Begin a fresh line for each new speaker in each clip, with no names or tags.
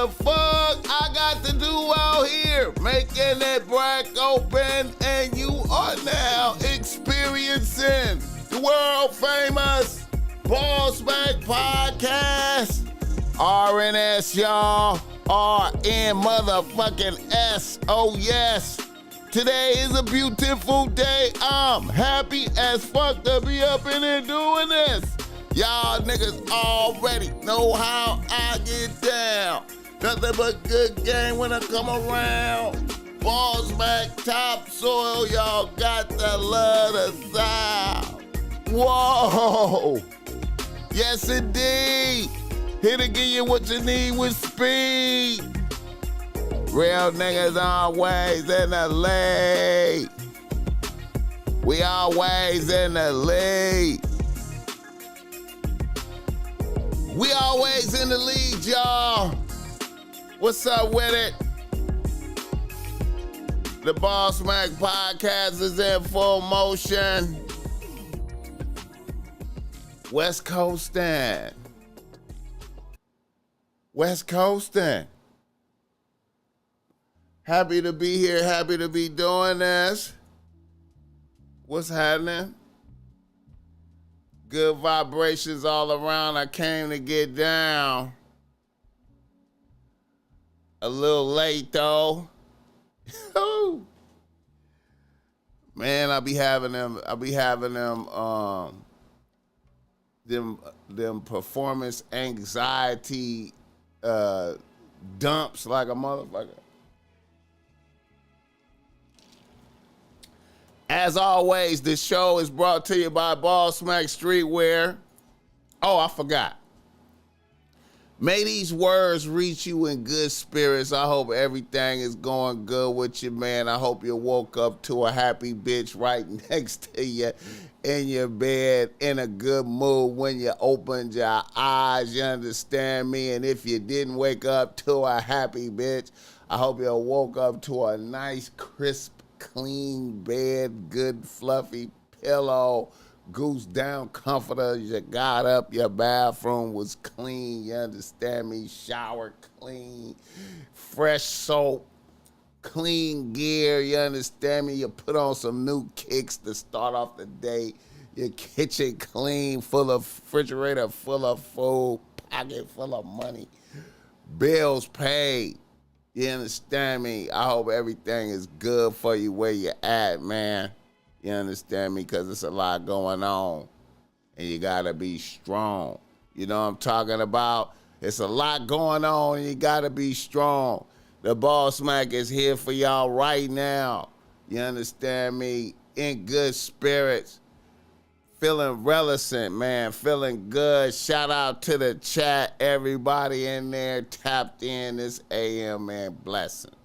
the fuck I got to do out here? Making that brack open, and you are now experiencing the world famous BossMack podcast. RNS, y'all. RN motherfucking S. Oh, yes. Today is a beautiful day. I'm happy as fuck to be up in here doing this. Y'all niggas already know how I get down. Nothing but good game when I come around. BossMack topsoil, y'all got to love the sound. Whoa. Yes, indeed. Here to give you what you need with speed. Real niggas always in the lead. We always in the lead. We always in the lead, y'all. What's up with it? The BossMack podcast is in full motion. West Coastin'. West Coastin'. Happy to be here, happy to be doing this. What's happening? Good vibrations all around. I came to get down. A little late though. Man, I be having them performance anxiety dumps like a motherfucker. As always, this show is brought to you by BossMack Streetwear. Oh, I forgot. May these words reach you in good spirits. I hope everything is going good with you, man. I hope you woke up to a happy bitch right next to you in your bed in a good mood when you opened your eyes. You understand me? And if you didn't wake up to a happy bitch, I hope you woke up to a nice, crisp, clean bed, good fluffy pillow, goose down comforter. You got up, your bathroom was clean, you understand me? Shower clean, fresh soap, clean gear, you understand me? You put on some new kicks to start off the day. Your kitchen clean, full of refrigerator, full of food, pocket full of money, bills paid. You understand me? I hope everything is good for you where you at, man. You understand me? Because there's a lot going on. And you got to be strong. You know what I'm talking about? It's a lot going on and you got to be strong. The BossMack is here for y'all right now. You understand me? In good spirits. Feeling reticent, man. Feeling good. Shout out to the chat. Everybody in there tapped in this AM, man. Blessings.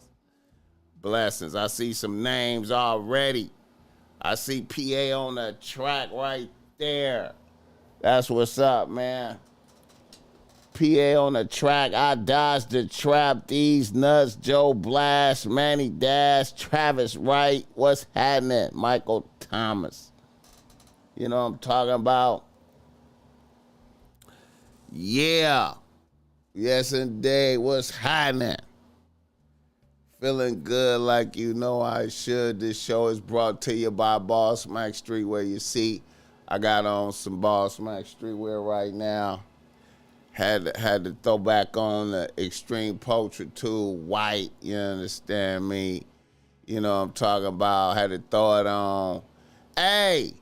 Blessings. I see some names already. I see PA on the track right there. That's what's up, man. PA on the track. I dodged the trap. These nuts. Joe Blast. Manny Dash. Travis Wright. What's happening? Michael Thomas. You know what I'm talking about? Yeah. Yes, indeed. What's happening? Feeling good like you know I should. This show is brought to you by BossMack Streetwear. You see, I got on some BossMack Streetwear right now. Had to throw back on the Extreme Poultry Tool white. You understand me? You know what I'm talking about. Had to throw it on. Hey.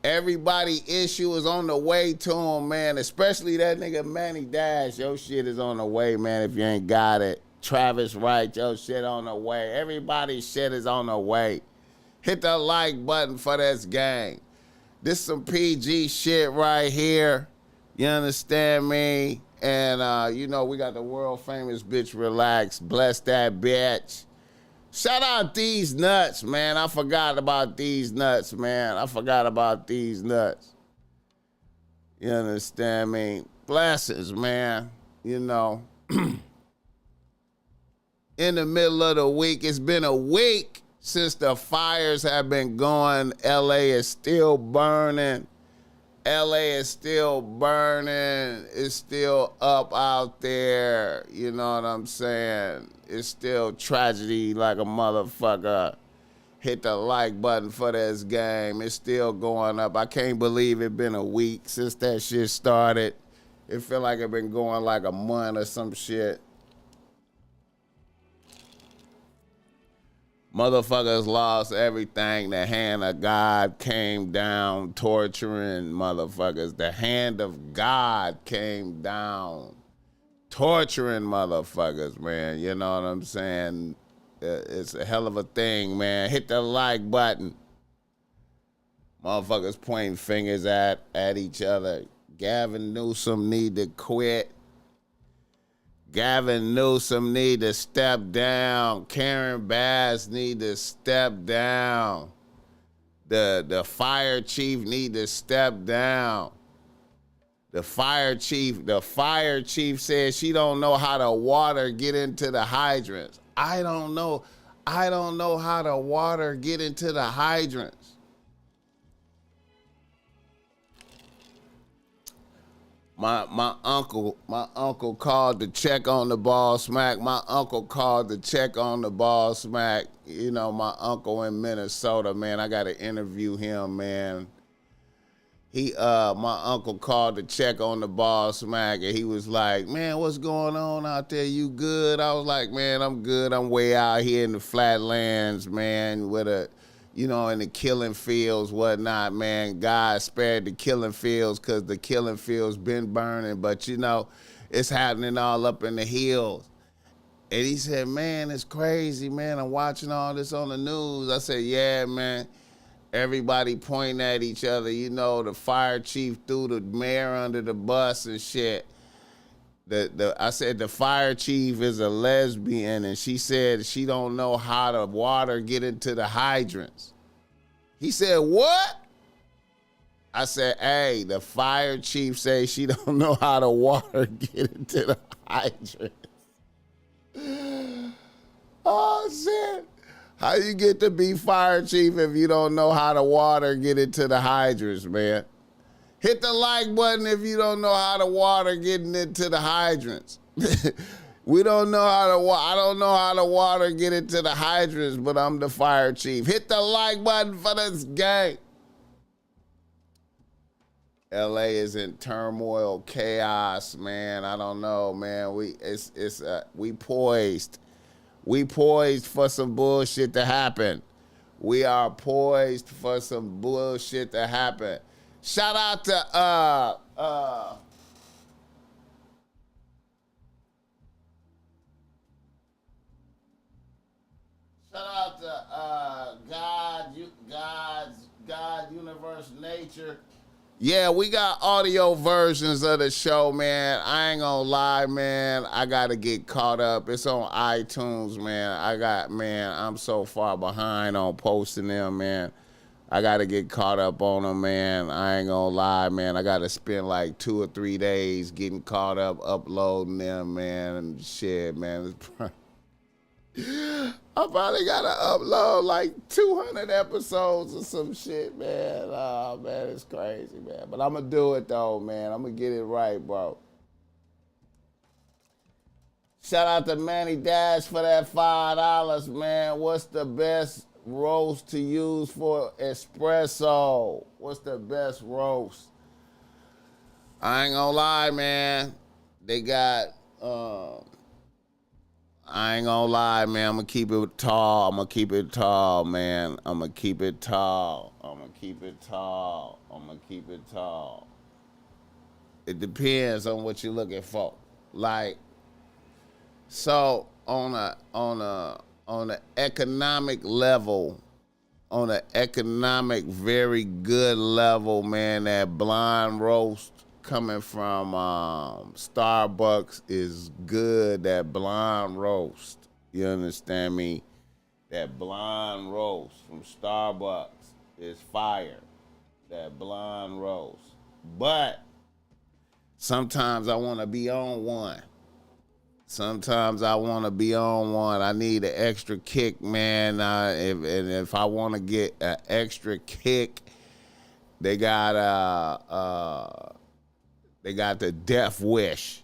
Everybody issue is on the way to him, man. Especially that nigga Manny Dash. Your shit is on the way, man, if you ain't got it. Travis Wright, your shit on the way. Everybody's shit is on the way. Hit the like button for this gang. This some PG shit right here. You understand me? And, you know, we got the world famous bitch Relax. Bless that bitch. Shout out these nuts, man. I forgot about these nuts, man. I forgot about these nuts. You understand me? Blessings, man. You know. In the middle of the week. It's been a week since the fires have been going. LA is still burning. LA is still burning. It's still up out there. You know what I'm saying? It's still tragedy like a motherfucker. Hit the like button for this game. It's still going up. I can't believe it been a week since that shit started. It feel like it been going like a month or some shit. Motherfuckers lost everything. The hand of God came down torturing motherfuckers. The hand of God came down torturing motherfuckers, man. You know what I'm saying? It's a hell of a thing, man. Hit the like button. Motherfuckers pointing fingers at each other. Gavin Newsom need to quit. Gavin Newsom need to step down. Karen Bass need to step down. The fire chief need to step down. The fire chief says she don't know how the water get into the hydrants. I don't know how the water get into the hydrants. My uncle called to check on the BossMack. My uncle called to check on the BossMack. You know, my uncle in Minnesota, man. I gotta interview him, man. My uncle called to check on the BossMack, and he was like, man, what's going on out there? You good? I was like, man, I'm good. I'm way out here in the flatlands, man, with in the killing fields, whatnot, man. God spared the killing fields because the killing fields been burning, but, it's happening all up in the hills. And he said, man, it's crazy, man. I'm watching all this on the news. I said, yeah, man. Everybody pointing at each other. The fire chief threw the mayor under the bus and shit. I said the fire chief is a lesbian, and she said she don't know how the water get into the hydrants. He said, what? I said, hey, the fire chief says she don't know how the water get into the hydrants. Oh, shit. How you get to be fire chief if you don't know how the water get into the hydrants, man? Hit the like button if you don't know how the water getting into the hydrants. We don't know how I don't know how the water get into the hydrants, but I'm the fire chief. Hit the like button for this game. LA is in turmoil, chaos, man. I don't know, man. We poised. We poised for some bullshit to happen. We are poised for some bullshit to happen. Shout out to God, Universe, Nature. Yeah, we got audio versions of the show, man. I ain't gonna lie, man. I gotta get caught up. It's on iTunes, man. I'm so far behind on posting them, man. I gotta get caught up on them, man. I ain't gonna lie, man. I gotta spend like 2 or 3 days getting caught up, uploading them, man, and shit, man. I probably gotta upload like 200 episodes or some shit, man. Oh, man, it's crazy, man. But I'm gonna do it, though, man. I'm gonna get it right, bro. Shout out to Manny Dash for that $5, man. What's the best roast to use for espresso? What's the best roast? I ain't gonna lie, man. They got... I ain't gonna lie, man. I'm gonna keep it tall. man. I'm gonna keep it tall. I'm gonna keep it tall. It depends on what you're looking for. Like, so on an economic level, on an economic very good level, man, that blind roast coming from Starbucks is good. That blonde roast, you understand me? That blonde roast from Starbucks is fire. That blonde roast. But sometimes I want to be on one. I need an extra kick, man. If I want to get an extra kick, They got the Death Wish.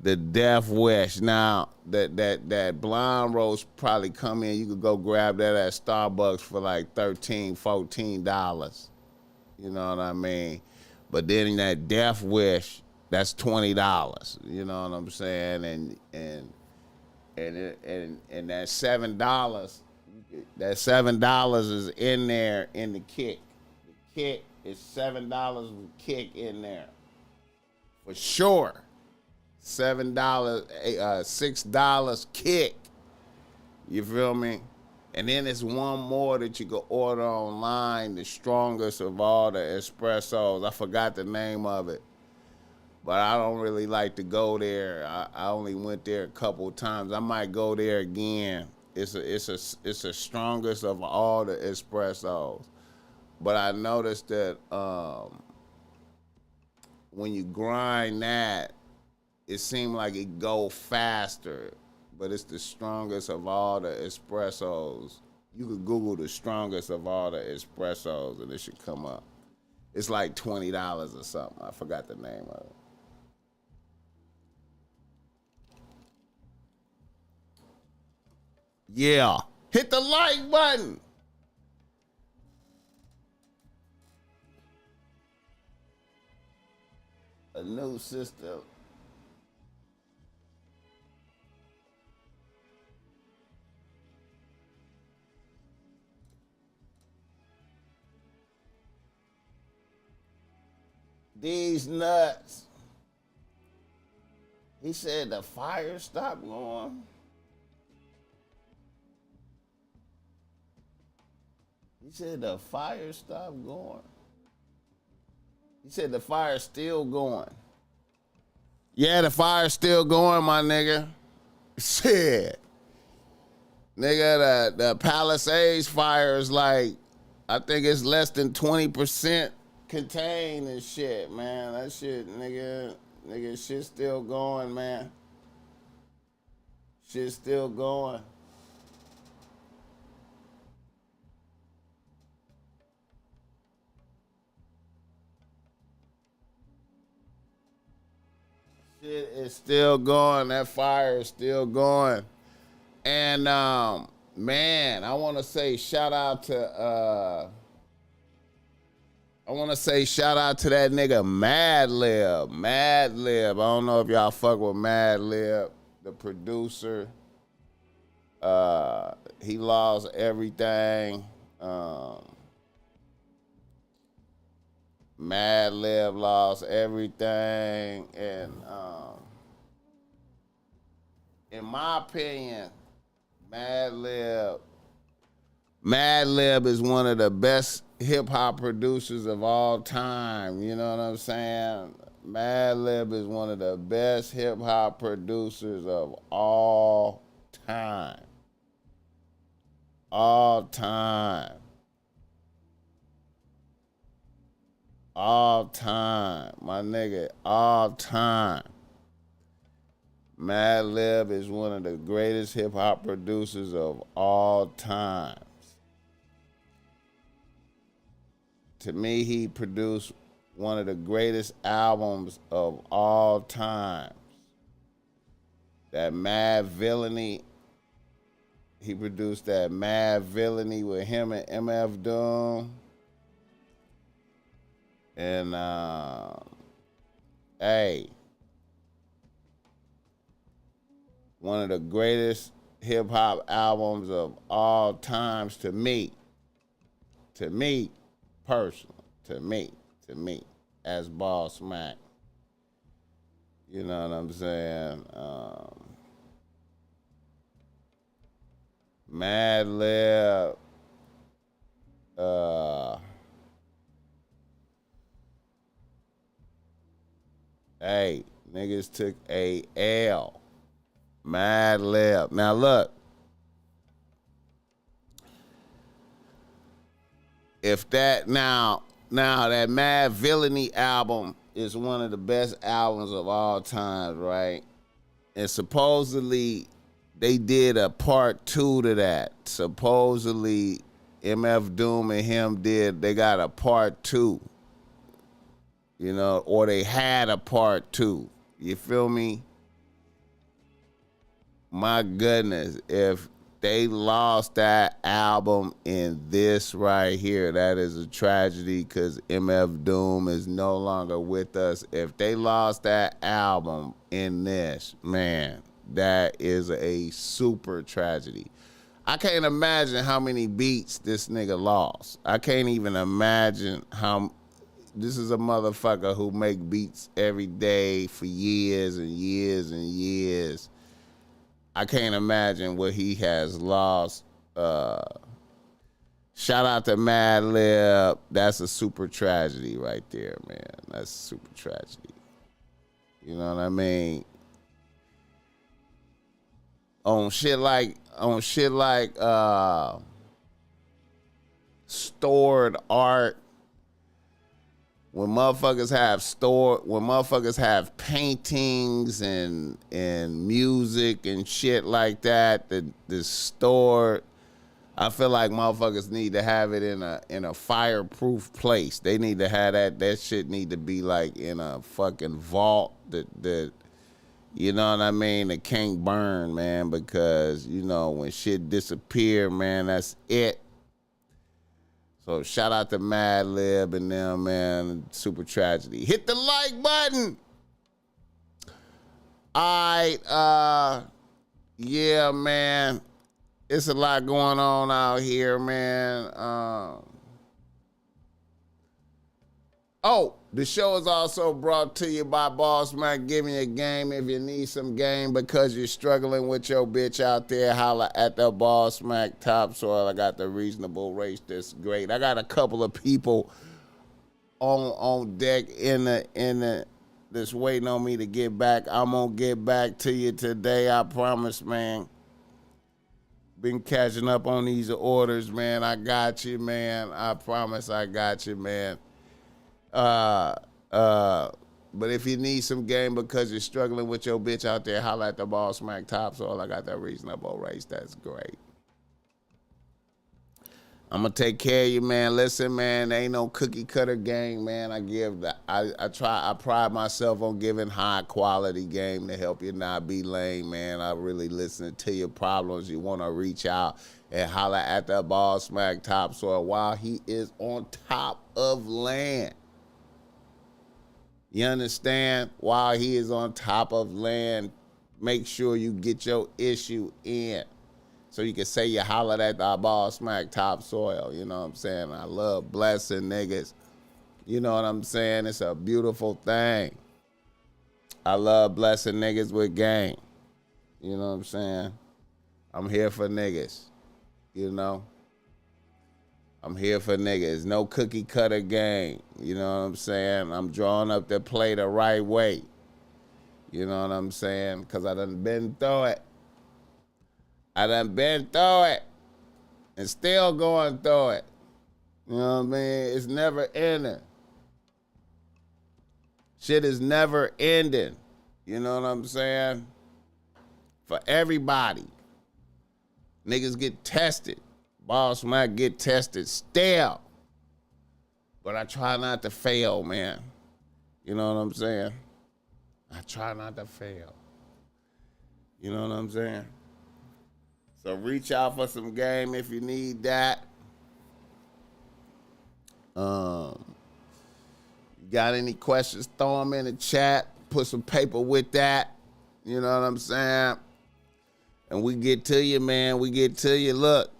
The Death Wish. Now that blonde roast probably come in. You could go grab that at Starbucks for like $13, $14. You know what I mean? But then that Death Wish, that's $20. You know what I'm saying? And that $7 is in there in the kick. The kick is $7 with kick in there for sure. $7, $6 kick. You feel me? And then there's one more that you can order online, the strongest of all the espressos. I forgot the name of it, but I don't really like to go there. I only went there a couple times. I might go there again. It's the strongest of all the espressos. But I noticed that when you grind that, it seemed like it go faster, but it's the strongest of all the espressos. You could Google the strongest of all the espressos and it should come up. It's like $20 or something. I forgot the name of it. Yeah. Hit the like button. A new system. These nuts. He said the fire stopped going. He said the fire stopped going. He said the fire's still going. Yeah, the fire's still going, my nigga. Shit. Nigga, the Palisades fire is like, I think it's less than 20% contained and shit, man. That shit, nigga, shit's still going, man. Shit's still going. Shit is still going. That fire is still going. And man, I want to say shout out to that nigga Madlib. Madlib. I don't know if y'all fuck with Madlib, the producer. He lost everything. Madlib lost everything, and in my opinion, Madlib is one of the best hip hop producers of all time. You know what I'm saying? Madlib is one of the best hip hop producers of all time. All time. All time. My nigga, all time. Madlib is one of the greatest hip hop producers of all times. To me, he produced one of the greatest albums of all times. That Mad Villainy. He produced that Mad Villainy with him and MF Doom. And hey, one of the greatest hip hop albums of all times to me personally, to me, as BossMack. You know what I'm saying? Madlib, hey, niggas took a L. Madlib. Now look, if that now that Mad Villainy album is one of the best albums of all time, right? And supposedly they did a part 2 to that. Supposedly MF Doom and him they got a part 2, you know, or they had a part 2. You feel me? My goodness, if they lost that album in this right here, that is a tragedy because MF Doom is no longer with us. If they lost that album in this, man, that is a super tragedy. I can't imagine how many beats this nigga lost. I can't even imagine how. This is a motherfucker who make beats every day for years and years and years. I can't imagine what he has lost. Shout out to Madlib. That's a super tragedy right there, man. That's a super tragedy. You know what I mean? On shit like stored art. When motherfuckers have paintings and music and shit like that, the stored, I feel like motherfuckers need to have it in a fireproof place. They need to have that shit need to be like in a fucking vault that you know what I mean, that can't burn, man, because you know when shit disappear, man, that's it. So shout out to Madlib and them, man. Super tragedy. Hit the like button. All right, yeah, man. It's a lot going on out here, man. The show is also brought to you by BossMack. Give me a game if you need some game because you're struggling with your bitch out there. Holla at the BossMack Topsoil. I got the reasonable race that's great. I got a couple of people on deck in the that's waiting on me to get back. I'm gonna get back to you today. I promise, man. Been catching up on these orders, man. I got you, man. I promise I got you, man. But if you need some game because you're struggling with your bitch out there, holla at the BossMack Topsoil. I got that reasonable race. That's great. I'm gonna take care of you, man. Listen, man, ain't no cookie cutter game, man. I pride myself on giving high quality game to help you not be lame, man. I really listen to your problems. You wanna reach out and holla at the BossMack Topsoil while he is on top of land. You understand? While he is on top of land, make sure you get your issue in. So you can say you hollered at the BossMack Topsoil. You know what I'm saying? I love blessing niggas. You know what I'm saying? It's a beautiful thing. I love blessing niggas with game. You know what I'm saying? I'm here for niggas. You know? I'm here for niggas. No cookie cutter game. You know what I'm saying? I'm drawing up the play the right way. You know what I'm saying? Because I done been through it. And still going through it. You know what I mean? It's never ending. Shit is never ending. You know what I'm saying? For everybody. Niggas get tested. BossMack get tested still. But I try not to fail, man. You know what I'm saying? I try not to fail. You know what I'm saying? So reach out for some game if you need that. You got any questions, throw them in the chat. Put some paper with that. You know what I'm saying? And we get to you, man. We get to you. Look.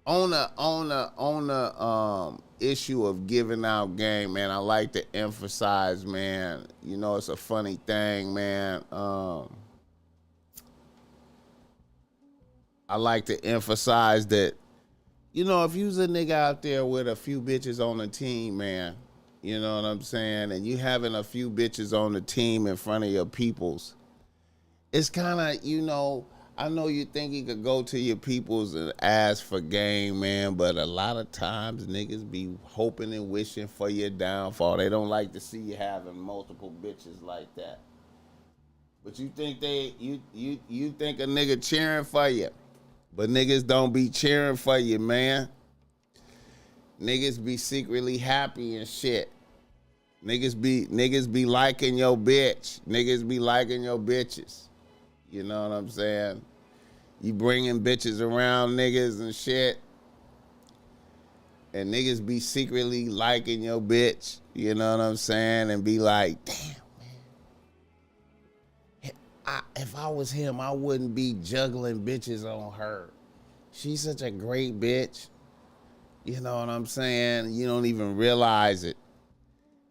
On the issue of giving out game, man, I like to emphasize, man, you know, it's a funny thing, man. I like to emphasize that, you know, if you's a nigga out there with a few bitches on the team, man, you know what I'm saying, and you having a few bitches on the team in front of your peoples, it's kind of, you know, I know you think you could go to your peoples and ask for game, man, but a lot of times niggas be hoping and wishing for your downfall. They don't like to see you having multiple bitches like that. But you think you think a nigga cheering for you. But niggas don't be cheering for you, man. Niggas be secretly happy and shit. Niggas be liking your bitch. Niggas be liking your bitches. You know what I'm saying? You bringing bitches around niggas and shit. And niggas be secretly liking your bitch. You know what I'm saying? And be like, damn, man. If I was him, I wouldn't be juggling bitches on her. She's such a great bitch. You know what I'm saying? You don't even realize it.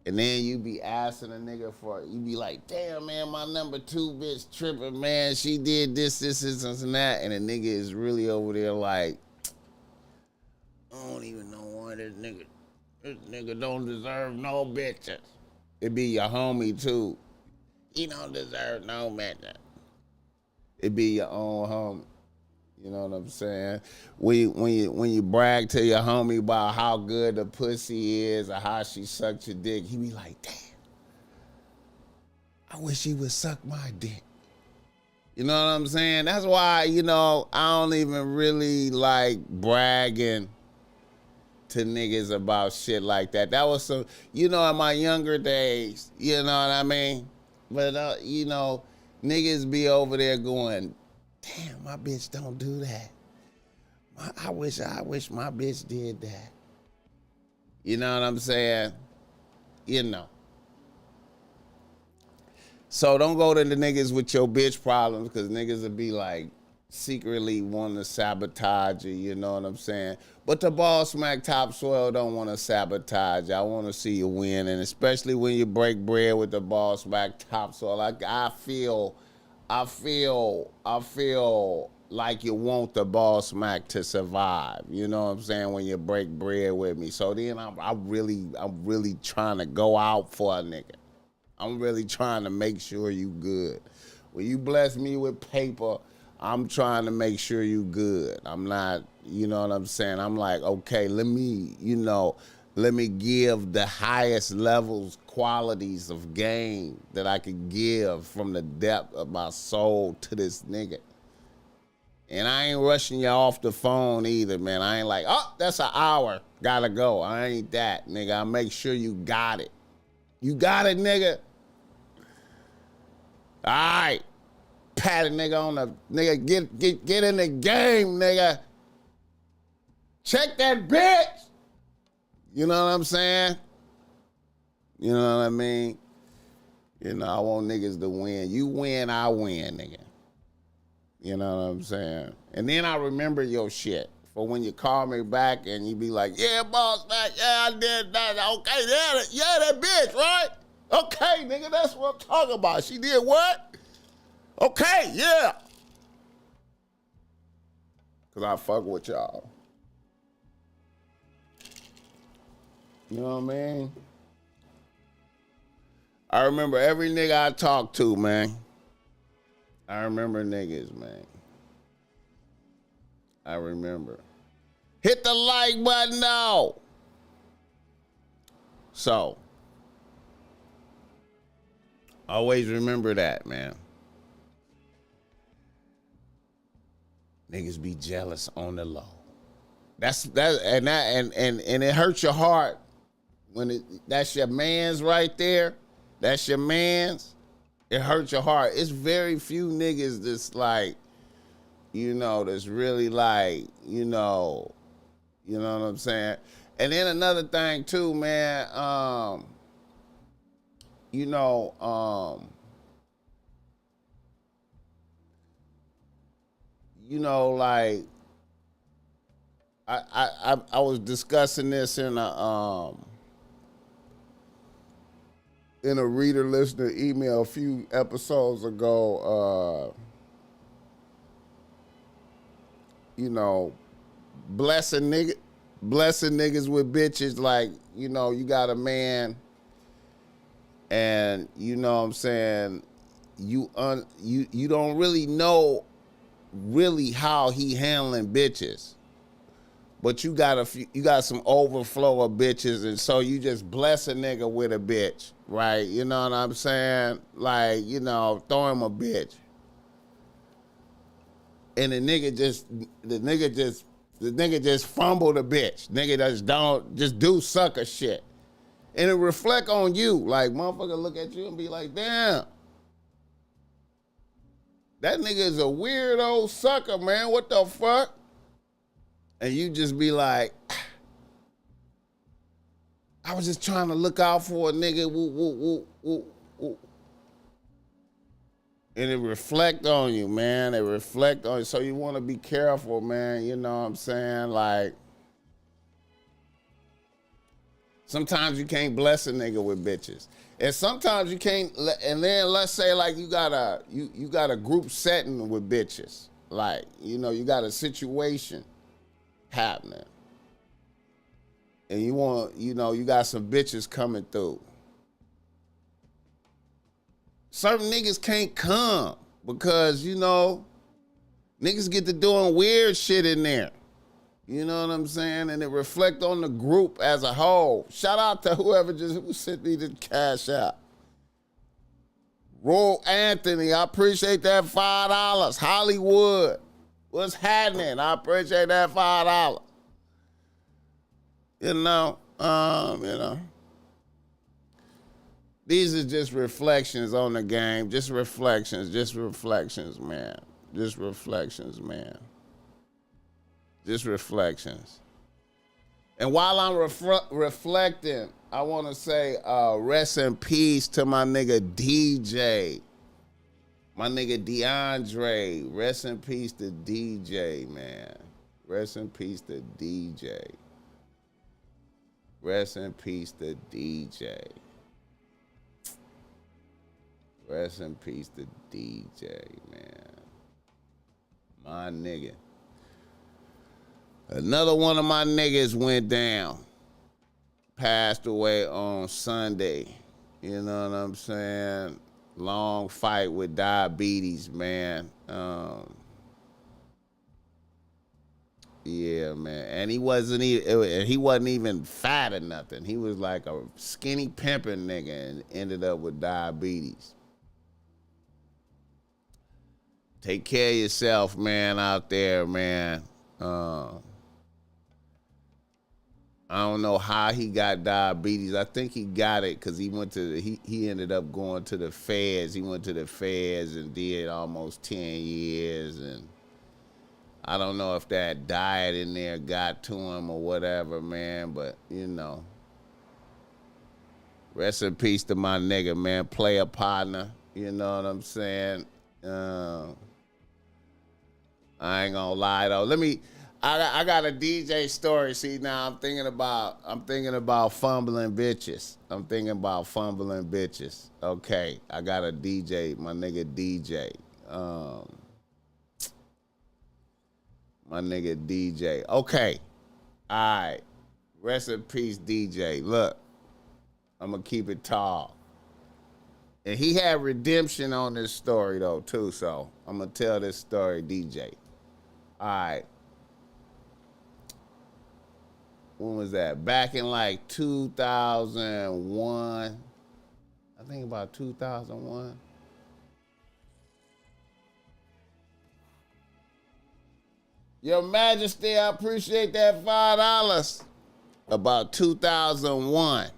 And then you be asking a nigga for it. You be like, damn, man, my number 2 bitch tripping, man. She did this, and that. And the nigga is really over there like, I don't even know why this nigga don't deserve no bitches. It be your homie, too. He don't deserve no bitches. It be your own homie. You know what I'm saying? When you brag to your homie about how good the pussy is or how she sucked your dick, he be like, damn, I wish he would suck my dick. You know what I'm saying? That's why, I don't even really like bragging to niggas about shit like that. That was some, in my younger days, you know what I mean? But, niggas be over there going, damn, my bitch don't do that. I wish my bitch did that. You know what I'm saying? So don't go to the niggas with your bitch problems, because niggas will be like secretly wanting to sabotage you, you know what I'm saying? But the BossMack topsoil don't want to sabotage you. I want to see you win, and especially when you break bread with the BossMack topsoil. I feel like you want the BossMack to survive. You know what I'm saying? When you break bread with me. So then I'm really trying to go out for a nigga. I'm really trying to make sure you good. When you bless me with paper, I'm trying to make sure you good. I'm not, you know what I'm saying? I'm like, okay, let me give the highest levels, qualities of game that I could give from the depth of my soul to this nigga. And I ain't rushing you off the phone either, man. I ain't like, oh, that's an hour, gotta go. I ain't that, nigga. I make sure you got it. You got it, nigga? All right. Pat a nigga on the, nigga, get in the game, nigga. Check that bitch. You know what I'm saying? You know what I mean? I want niggas to win. You win, I win, nigga. You know what I'm saying? And then I remember your shit for when you call me back and you be like, yeah, BossMack, yeah, I did that. Okay, yeah, that bitch, right? Okay, nigga, that's what I'm talking about. She did what? Okay, yeah. Because I fuck with y'all. You know what I mean? I remember every nigga I talked to, man. I remember niggas, man. I remember. Hit the like button now. So, always remember that, man. Niggas be jealous on the low. And it hurts your heart when that's your man's right there. That's your man's. It hurts your heart. It's very few niggas that's like, that's really like, you know what I'm saying? And then another thing too, man, like I was discussing this in a reader listener email a few episodes ago. Blessing niggas with bitches, like, you got a man and you know what I'm saying, you don't really know really how he handling bitches, but you got some overflow of bitches, and so you just bless a nigga with a bitch, right? You know what I'm saying? Like, you know, throw him a bitch. And the nigga just fumble the bitch. Nigga just do sucker shit. And it reflect on you. Like, motherfucker look at you and be like, damn. That nigga is a weird old sucker, man. What the fuck? And you just be like, I was just trying to look out for a nigga. Woo, woo, woo, woo, woo. And it reflect on you, man. It reflect on you. So you want to be careful, man. You know what I'm saying? Like, sometimes you can't bless a nigga with bitches. And sometimes you can't, and then let's say like you got a group setting with bitches. Like, you know, you got a situation happening. And you want, you know, you got some bitches coming through. Certain niggas can't come because, you know, niggas get to doing weird shit in there. You know what I'm saying? And it reflect on the group as a whole. Shout out to who sent me the cash out. Roll Anthony, I appreciate that $5. Hollywood, what's happening? I appreciate that $5. You know. These are just reflections on the game. Just reflections, man. Just reflections, man. Just reflections. And while I'm reflecting, I want to say rest in peace to my nigga DJ. My nigga DeAndre. Rest in peace to DJ, man. Rest in peace to DJ. Rest in peace to DJ. Rest in peace to DJ, man. My nigga. Another one of my niggas went down. Passed away on Sunday. You know what I'm saying? Long fight with diabetes, man. Yeah, man. And he wasn't even fat or nothing. He was like a skinny pimping nigga and ended up with diabetes. Take care of yourself, man, out there, man. I don't know how he got diabetes. I think he got it because he ended up going to the feds. He went to the feds and did almost 10 years. And I don't know if that diet in there got to him or whatever, man. But, you know, rest in peace to my nigga, man. Player partner. You know what I'm saying? I ain't gonna lie though. I got a DJ story. See, now I'm thinking about fumbling bitches. Okay, I got a DJ, my nigga DJ. My nigga DJ. Okay, all right. Rest in peace, DJ. Look, I'm gonna keep it tall. And he had redemption on this story though too, so I'm gonna tell this story, DJ. All right. When was that? Back in like 2001. I think about 2001. Your Majesty, I appreciate that $5. About 2001.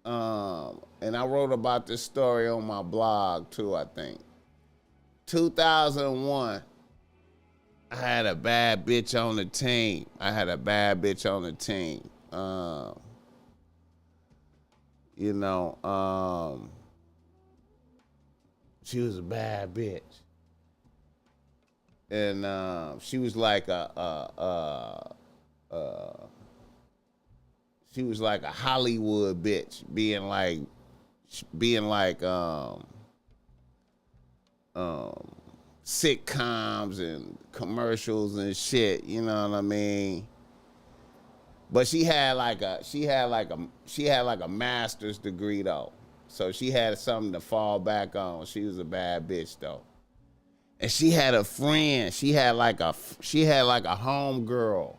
And I wrote about this story on my blog too, I think. 2001. I had a bad bitch on the team. You know, she was a bad bitch. And she was like a Hollywood bitch, being like sitcoms and commercials and shit, you know what I mean? But she had like a master's degree though. So she had something to fall back on. She was a bad bitch though. And she had a friend. She had like a homegirl.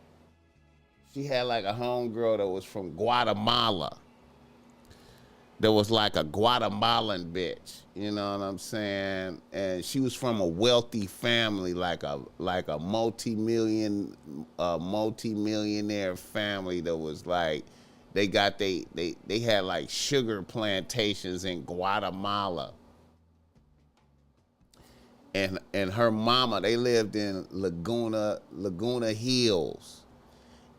She had like a homegirl that was from Guatemala. there was like a Guatemalan bitch, you know what I'm saying? And she was from a wealthy family, like a multi-millionaire family that was like, they had like sugar plantations in Guatemala. And her mama, they lived in Laguna Hills.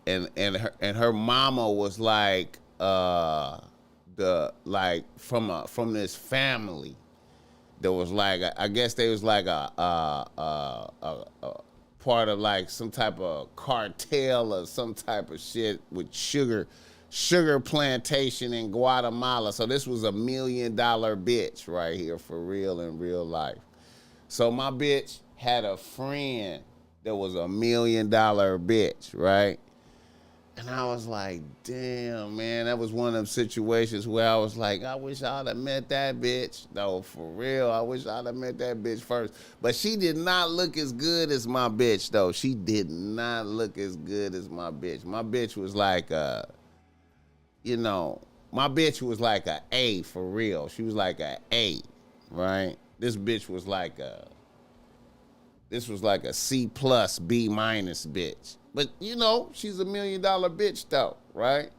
And her mama was like from this family that was like, I guess they was like a part of like some type of cartel or some type of shit with sugar plantation in Guatemala. So this was $1 million bitch right here for real in real life. So my bitch had a friend that was $1 million bitch, right? And I was like, damn, man, that was one of them situations where I was like, I wish I'd have met that bitch. No, for real, I wish I'd have met that bitch first. But she did not look as good as my bitch, though. She did not look as good as my bitch. My bitch was like my bitch was like a A for real. She was like a A, right? This bitch was like a C plus, B minus bitch. But, she's $1 million bitch, though, right?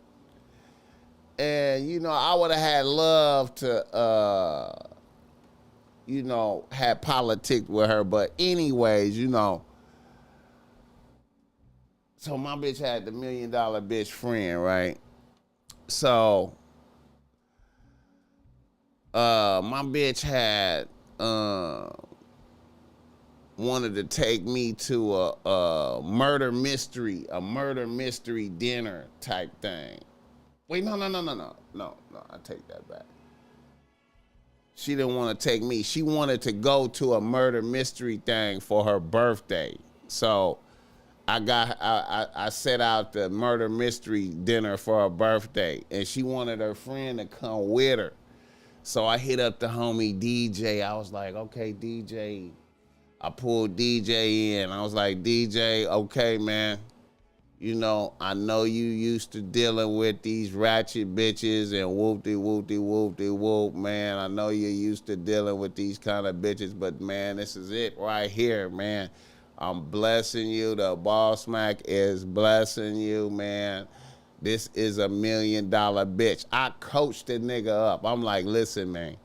And, I would have had love to, had politics with her. But anyways, so my bitch had the $1 million bitch friend, right? So, my bitch had, wanted to take me to a murder mystery dinner type thing. Wait, no, I take that back. She didn't want to take me. She wanted to go to a murder mystery thing for her birthday. So I set out the murder mystery dinner for her birthday, and she wanted her friend to come with her. So I hit up the homie DJ. I was like, okay, DJ. I pulled DJ in. I was like, DJ, okay, man. I know you used to dealing with these ratchet bitches and whoop-de-whoop, man. I know you're used to dealing with these kind of bitches, but, man, this is it right here, man. I'm blessing you. The BossMack is blessing you, man. This is $1 million bitch. I coached the nigga up. I'm like, listen, man.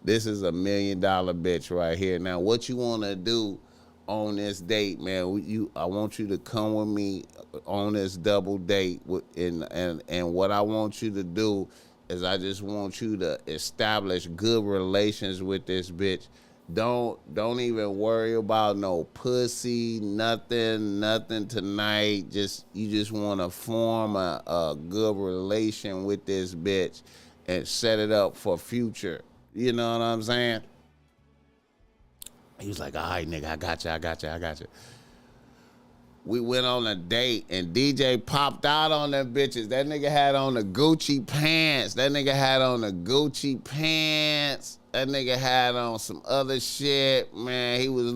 This is $1 million bitch right here. Now, what you want to do on this date, man? I want you to come with me on this double date, and what I want you to do is I just want you to establish good relations with this bitch. Don't even worry about no pussy, nothing tonight. You just want to form a good relation with this bitch and set it up for future. You know what I'm saying? He was like, all right, nigga, I got you. We went on a date, and DJ popped out on them bitches. That nigga had on the Gucci pants. That nigga had on some other shit. Man, he was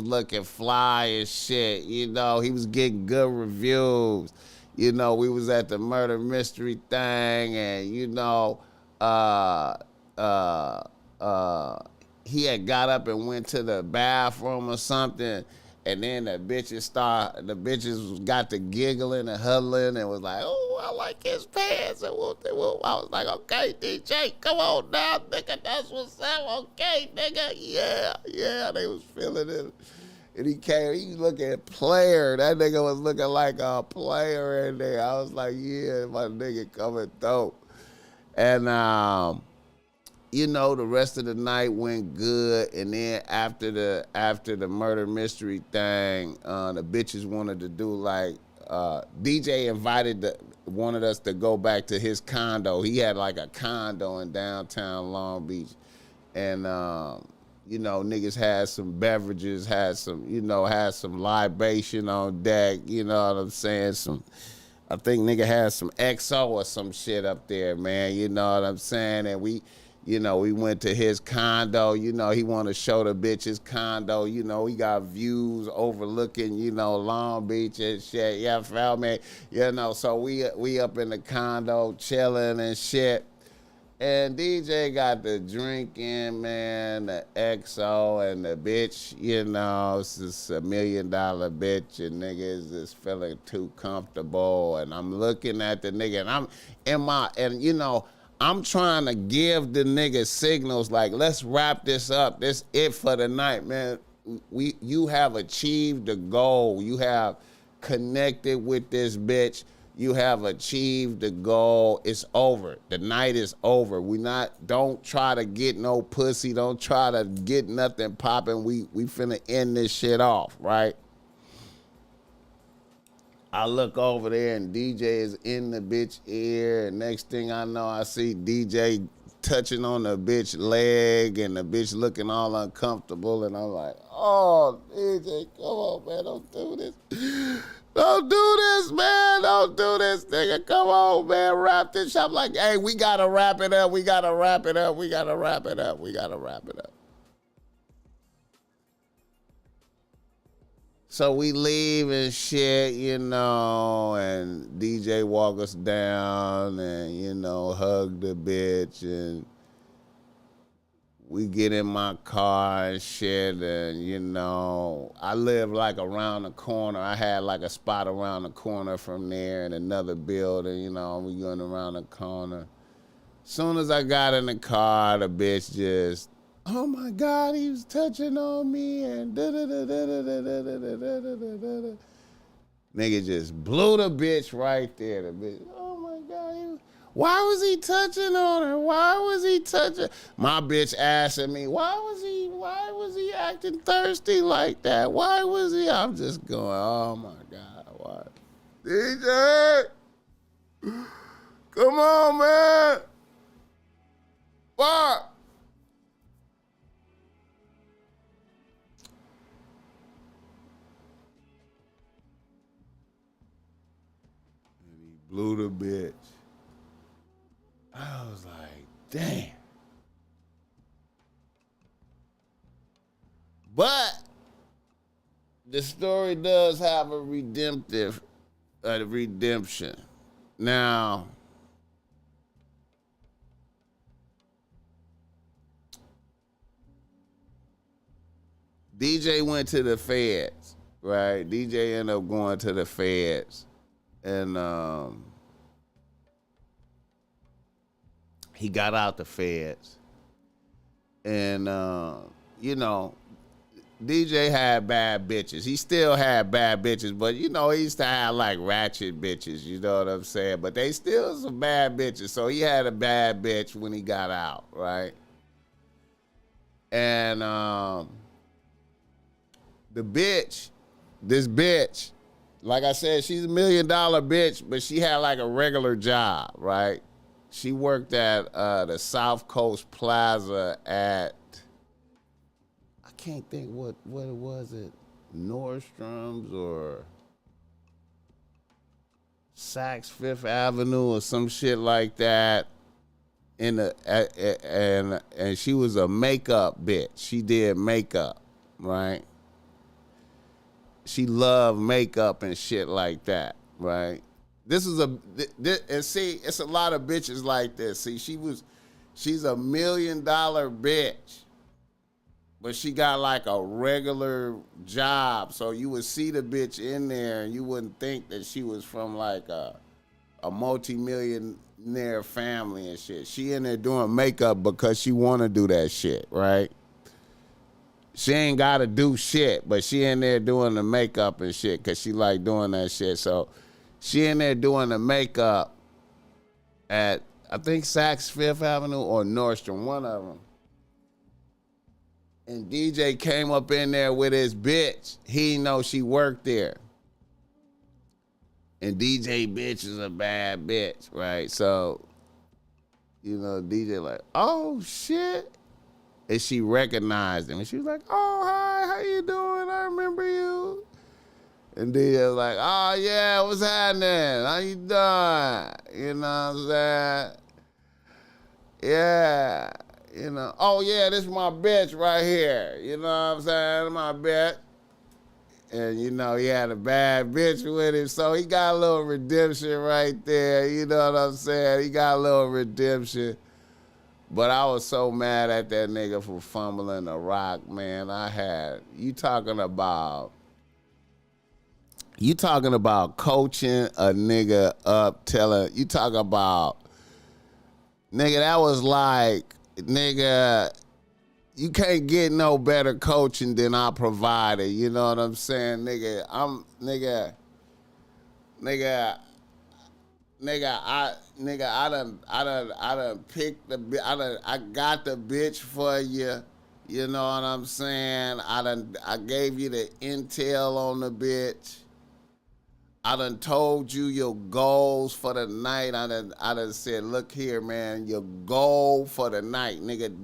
looking fly as shit. He was getting good reviews. We was at the murder mystery thing, and he had got up and went to the bathroom or something, and then the bitches got to giggling and huddling and was like, oh, I like his pants, and whoop. I was like, okay, DJ, come on now, nigga, that's what's up, okay, nigga, yeah, they was feeling it. And he was looking player. That nigga was looking like a player in there. I was like, yeah, my nigga coming dope. And the rest of the night went good, and then after the murder mystery thing, the bitches wanted to do like DJ wanted us to go back to his condo. He had like a condo in downtown Long Beach, and niggas had some beverages, had some libation on deck. You know what I'm saying? I think nigga had some XO or some shit up there, man. You know what I'm saying? And we went to his condo. He want to show the bitch his condo. He got views overlooking, Long Beach and shit. Yeah, feel me? So we up in the condo chilling and shit. And DJ got the drinking, man, the XO, and the bitch, you know, it's just $1 million bitch, and niggas is feeling too comfortable. And I'm looking at the nigga, and I'm in my, and you know, I'm trying to give the nigga signals like, let's wrap this up. This it for the night, man. You have achieved the goal. You have connected with this bitch. You have achieved the goal. It's over. The night is over. Don't try to get no pussy. Don't try to get nothing popping. We finna end this shit off, right? I look over there and DJ is in the bitch ear. And next thing I know, I see DJ touching on the bitch leg and the bitch looking all uncomfortable. And I'm like, oh, DJ, come on, man, don't do this. Don't do this, man. Don't do this, nigga. Come on, man. Wrap this up. Like, hey, we got to wrap it up. We got to wrap it up. We got to wrap it up. We got to wrap it up. So we leave and shit, you know, and DJ walk us down and, you know, hug the bitch, and we get in my car and shit, and, you know, I live like around the corner. I had like a spot around the corner from there in another building, you know, we going around the corner. Soon as I got in the car, the bitch just, oh my God, he was touching on me and da-da-da-da-da-da-da-da-da-da-da-da. Nigga just blew the bitch right there. The bitch, oh my God, why was he touching on her? Why was he touching? My bitch asking me, why was he acting thirsty like that? Why was he? I'm just going, oh my God, why? DJ, come on, man. Why? Blew the bitch. I was like, damn. But the story does have a redemption. Now, DJ went to the feds, right? DJ ended up going to the feds. And he got out the feds. And, you know, DJ had bad bitches. He still had bad bitches, but, you know, he used to have, like, ratchet bitches, you know what I'm saying? But they still some bad bitches. So he had a bad bitch when he got out, right? And this bitch, like I said, she's $1 million bitch, but she had like a regular job, right? She worked at the South Coast Plaza at, I can't think what it was, Nordstrom's or Saks Fifth Avenue or some shit like that. And she was a makeup bitch. She did makeup, right? She loved makeup and shit like that, right? And see, it's a lot of bitches like this. See, she's $1 million bitch, but she got like a regular job. So you would see the bitch in there and you wouldn't think that she was from like a multi-millionaire family and shit. She in there doing makeup because she want to do that shit, right? She ain't got to do shit, but she in there doing the makeup and shit because she like doing that shit. So she in there doing the makeup at, I think, Saks Fifth Avenue or Nordstrom, one of them. And DJ came up in there with his bitch. He didn't know she worked there. And DJ bitch is a bad bitch, right? So, you know, DJ like, oh, shit. And she recognized him. And she was like, oh, hi, how you doing? I remember you. And DJ was like, oh, yeah, what's happening? How you doing? You know what I'm saying? Yeah. You know, oh, yeah, this is my bitch right here. You know what I'm saying? My bitch. And, you know, he had a bad bitch with him. So he got a little redemption right there. You know what I'm saying? He got a little redemption. But I was so mad at that nigga for fumbling the rock, man. You talking about coaching a nigga up, you talking about, nigga, that was like, nigga, you can't get no better coaching than I provided. You know what I'm saying? Nigga, I done picked I got the bitch for you. You know what I'm saying? I gave you the intel on the bitch. I done told you your goals for the night. I done said, look here, man, your goal for the night, nigga,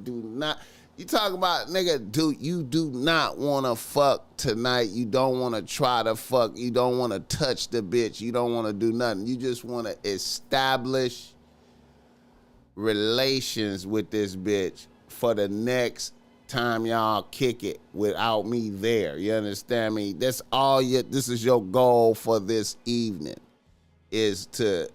you talk about, nigga, you do not want to fuck tonight. You don't want to try to fuck. You don't want to touch the bitch. You don't want to do nothing. You just want to establish relations with this bitch for the next time y'all kick it without me there. You understand me? That's all this is your goal for this evening, is to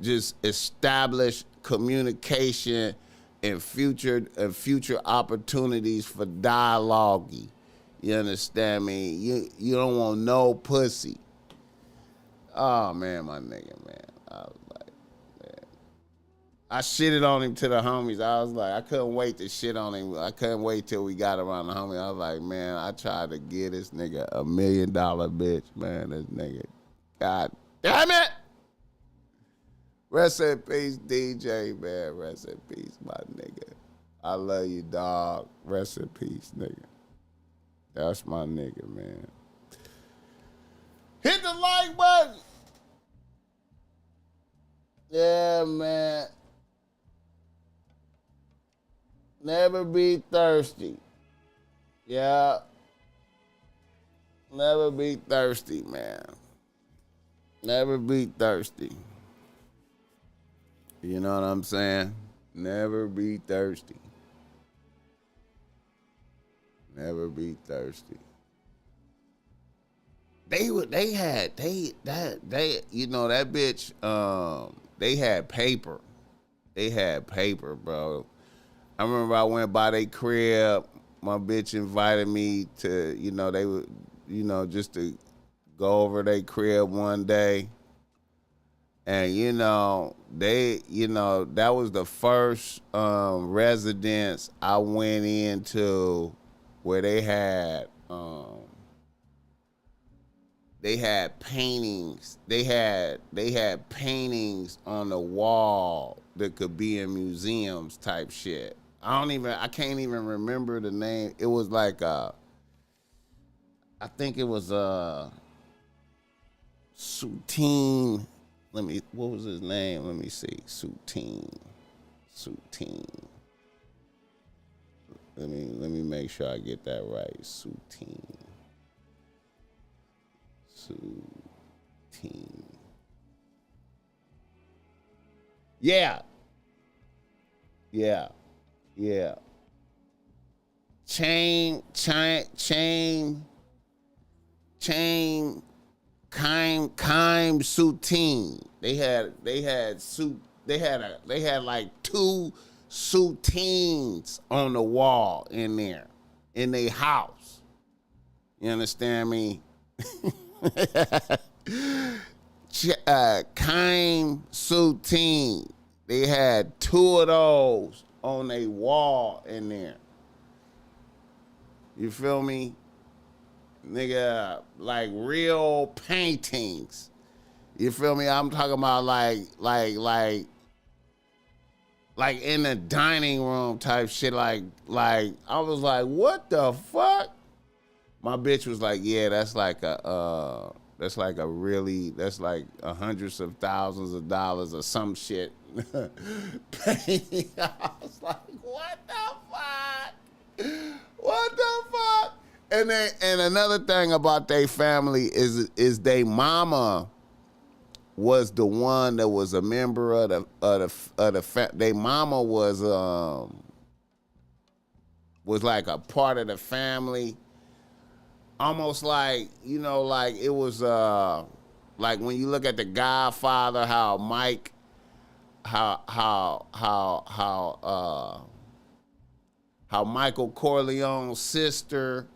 just establish communication and future opportunities for dialogue. You understand me? You don't want no pussy. Oh man, my nigga, man. I was like, man. I shitted on him to the homies. I was like, I couldn't wait to shit on him. I couldn't wait till we got around the homie. I was like, man, I tried to get this nigga $1 million bitch, man. This nigga, God damn it. Rest in peace, DJ, man. Rest in peace, my nigga. I love you, dog. Rest in peace, nigga. That's my nigga, man. Hit the like button. Yeah, man. Never be thirsty. Yeah. Never be thirsty, man. Never be thirsty. You know what I'm saying? Never be thirsty. Never be thirsty. They you know, that bitch, they had paper. They had paper, bro. I remember I went by their crib. My bitch invited me to, you know, they would, you know, just to go over their crib one day. And, you know, that was the first residence I went into where they had paintings. They had paintings on the wall that could be in museums type shit. I can't even remember the name. It was like I think it was Soutine. What was his name? Let me see. Soutine. Let me make sure I get that right. Soutine. Yeah. Chain Kime Soutine. They had like 2 Soutines on the wall in there, in their house. You understand me? Kime Soutine. They had 2 of those on their wall in there. You feel me? Nigga, like real paintings. You feel me? I'm talking about like in the dining room type shit. Like I was like, what the fuck? My bitch was like, yeah, that's like hundreds of thousands of dollars or some shit. Painting. I was like, what the fuck? What the fuck? And another thing about their family is they mama was the one that was a member of the they mama was like a part of the family, almost like, you know, like it was like when you look at The Godfather, how Mike how Michael Corleone's sister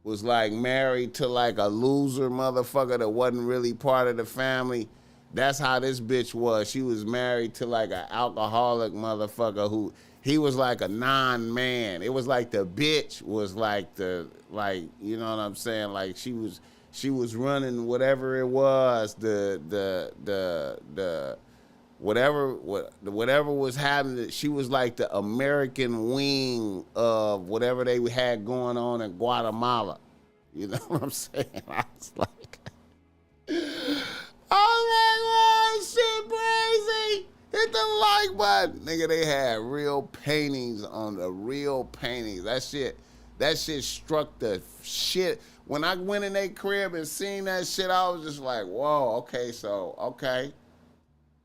was like married to like a loser motherfucker that wasn't really part of the family. That's how this bitch was. She was married to like an alcoholic motherfucker who he was like a non-man. It was like the bitch was like you know what I'm saying? Like she was running whatever it was, the whatever was happening. She was like the American wing of whatever they had going on in Guatemala. You know what I'm saying? I was like, oh my God, shit crazy. Hit the like button. Nigga, they had real paintings on the real paintings. That shit struck the shit. When I went in their crib and seen that shit, I was just like, whoa, okay.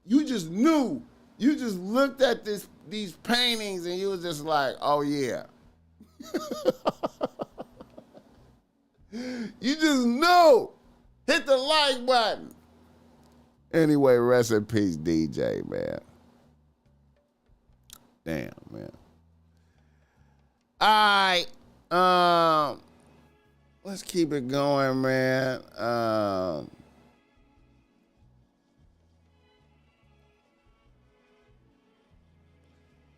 You just knew. You just looked at these paintings and you was just like, oh yeah. You just knew. Hit the like button. Anyway, rest in peace, DJ, man. Damn, man. All right. Let's keep it going, man.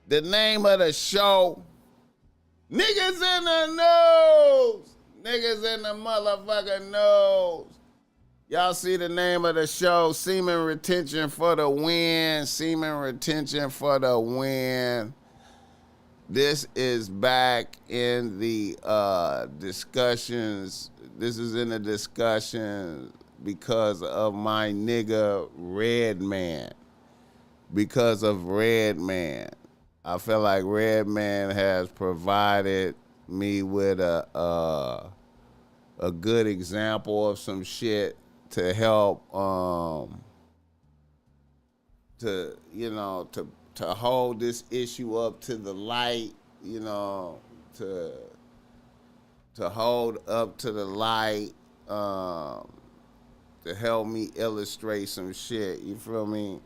The name of the show, Niggas in the News. Niggas in the motherfucking news. Y'all see the name of the show, Semen Retention for the Win. Semen Retention for the Win. This is back in the discussions. This is in the discussion because of my nigga Redman. Because of Redman. I feel like Redman has provided me with a good example of some shit to help to hold this issue up to the light, you know, to hold up to the light, to help me illustrate some shit. You feel me?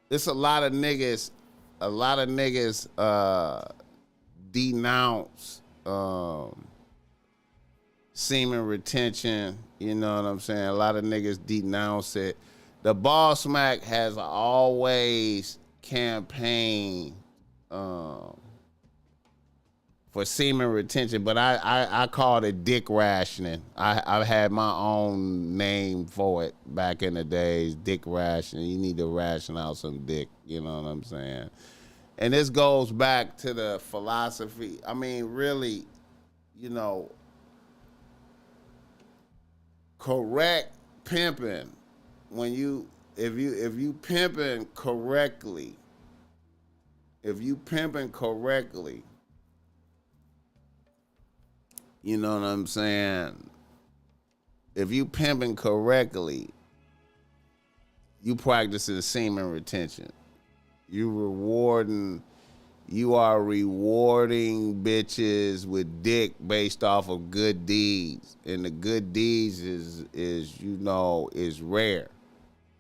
It's a lot of niggas denounce semen retention, you know what I'm saying? A lot of niggas denounce it. The BossMack has always campaigned for semen retention, but I called it dick rationing. I had my own name for it back in the days, dick rationing. You need to ration out some dick, you know what I'm saying? And this goes back to the philosophy. I mean, really, you know, correct pimping. When if you pimping correctly, you know what I'm saying? If you pimping correctly, you practicing semen retention. You are rewarding bitches with dick based off of good deeds. And the good deeds is rare.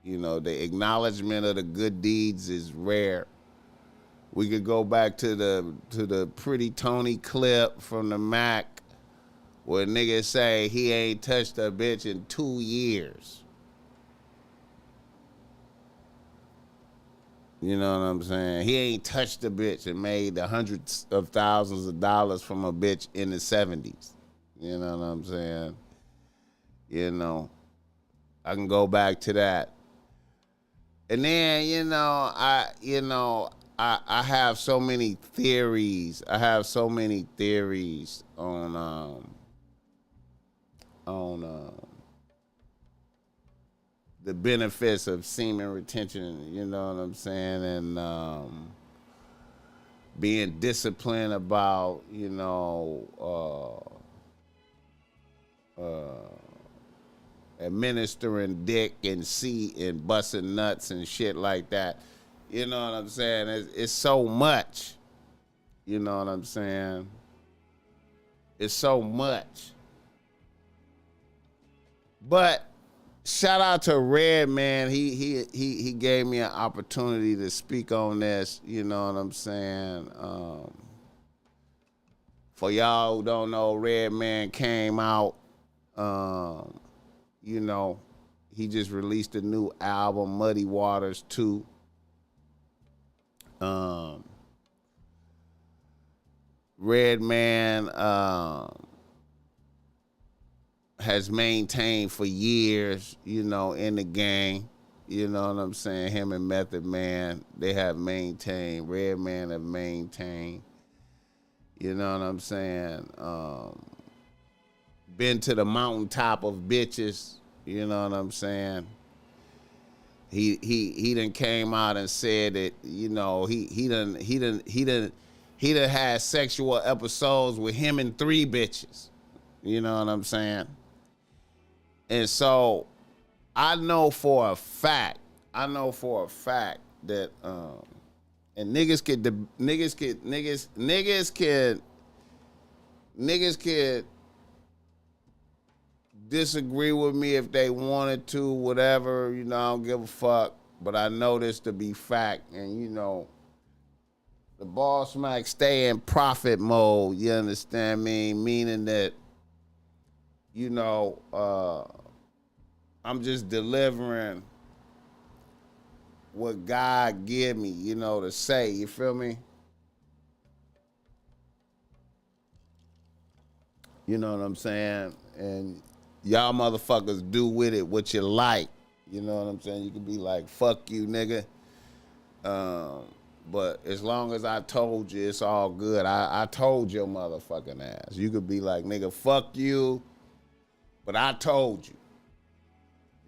You know, the acknowledgement of the good deeds is rare. We could go back to the Pretty Tony clip from the Mac where niggas say he ain't touched a bitch in 2 years. You know what I'm saying? He ain't touched a bitch and made the hundreds of thousands of dollars from a bitch in the 70s. You know what I'm saying? You know, I can go back to that. And then, I have so many theories. I have so many theories on the benefits of semen retention, you know what I'm saying, and being disciplined about, administering dick and and busting nuts and shit like that. You know what I'm saying? It's so much. You know what I'm saying? It's so much. But shout out to Redman. He gave me an opportunity to speak on this. You know what I'm saying? For y'all who don't know, Redman came out. You know, he just released a new album, Muddy Waters 2. Redman has maintained for years, you know, in the game. You know what I'm saying? Him and Method Man, they have maintained. Redman have maintained. You know what I'm saying? Been to the mountaintop of bitches. You know what I'm saying? He done came out and said that, you know, he done had sexual episodes with him and 3 bitches. You know what I'm saying? And so I know for a fact that and niggas could disagree with me if they wanted to, whatever, you know, I don't give a fuck. But I know this to be fact. And, you know, the BossMack stay in profit mode, you understand me? Meaning that, you know, I'm just delivering what God give me, you know, to say, you feel me? You know what I'm saying? And y'all motherfuckers do with it what you like. You know what I'm saying? You can be like, fuck you, nigga. But as long as I told you, it's all good. I told your motherfucking ass. You could be like, nigga, fuck you, but I told you.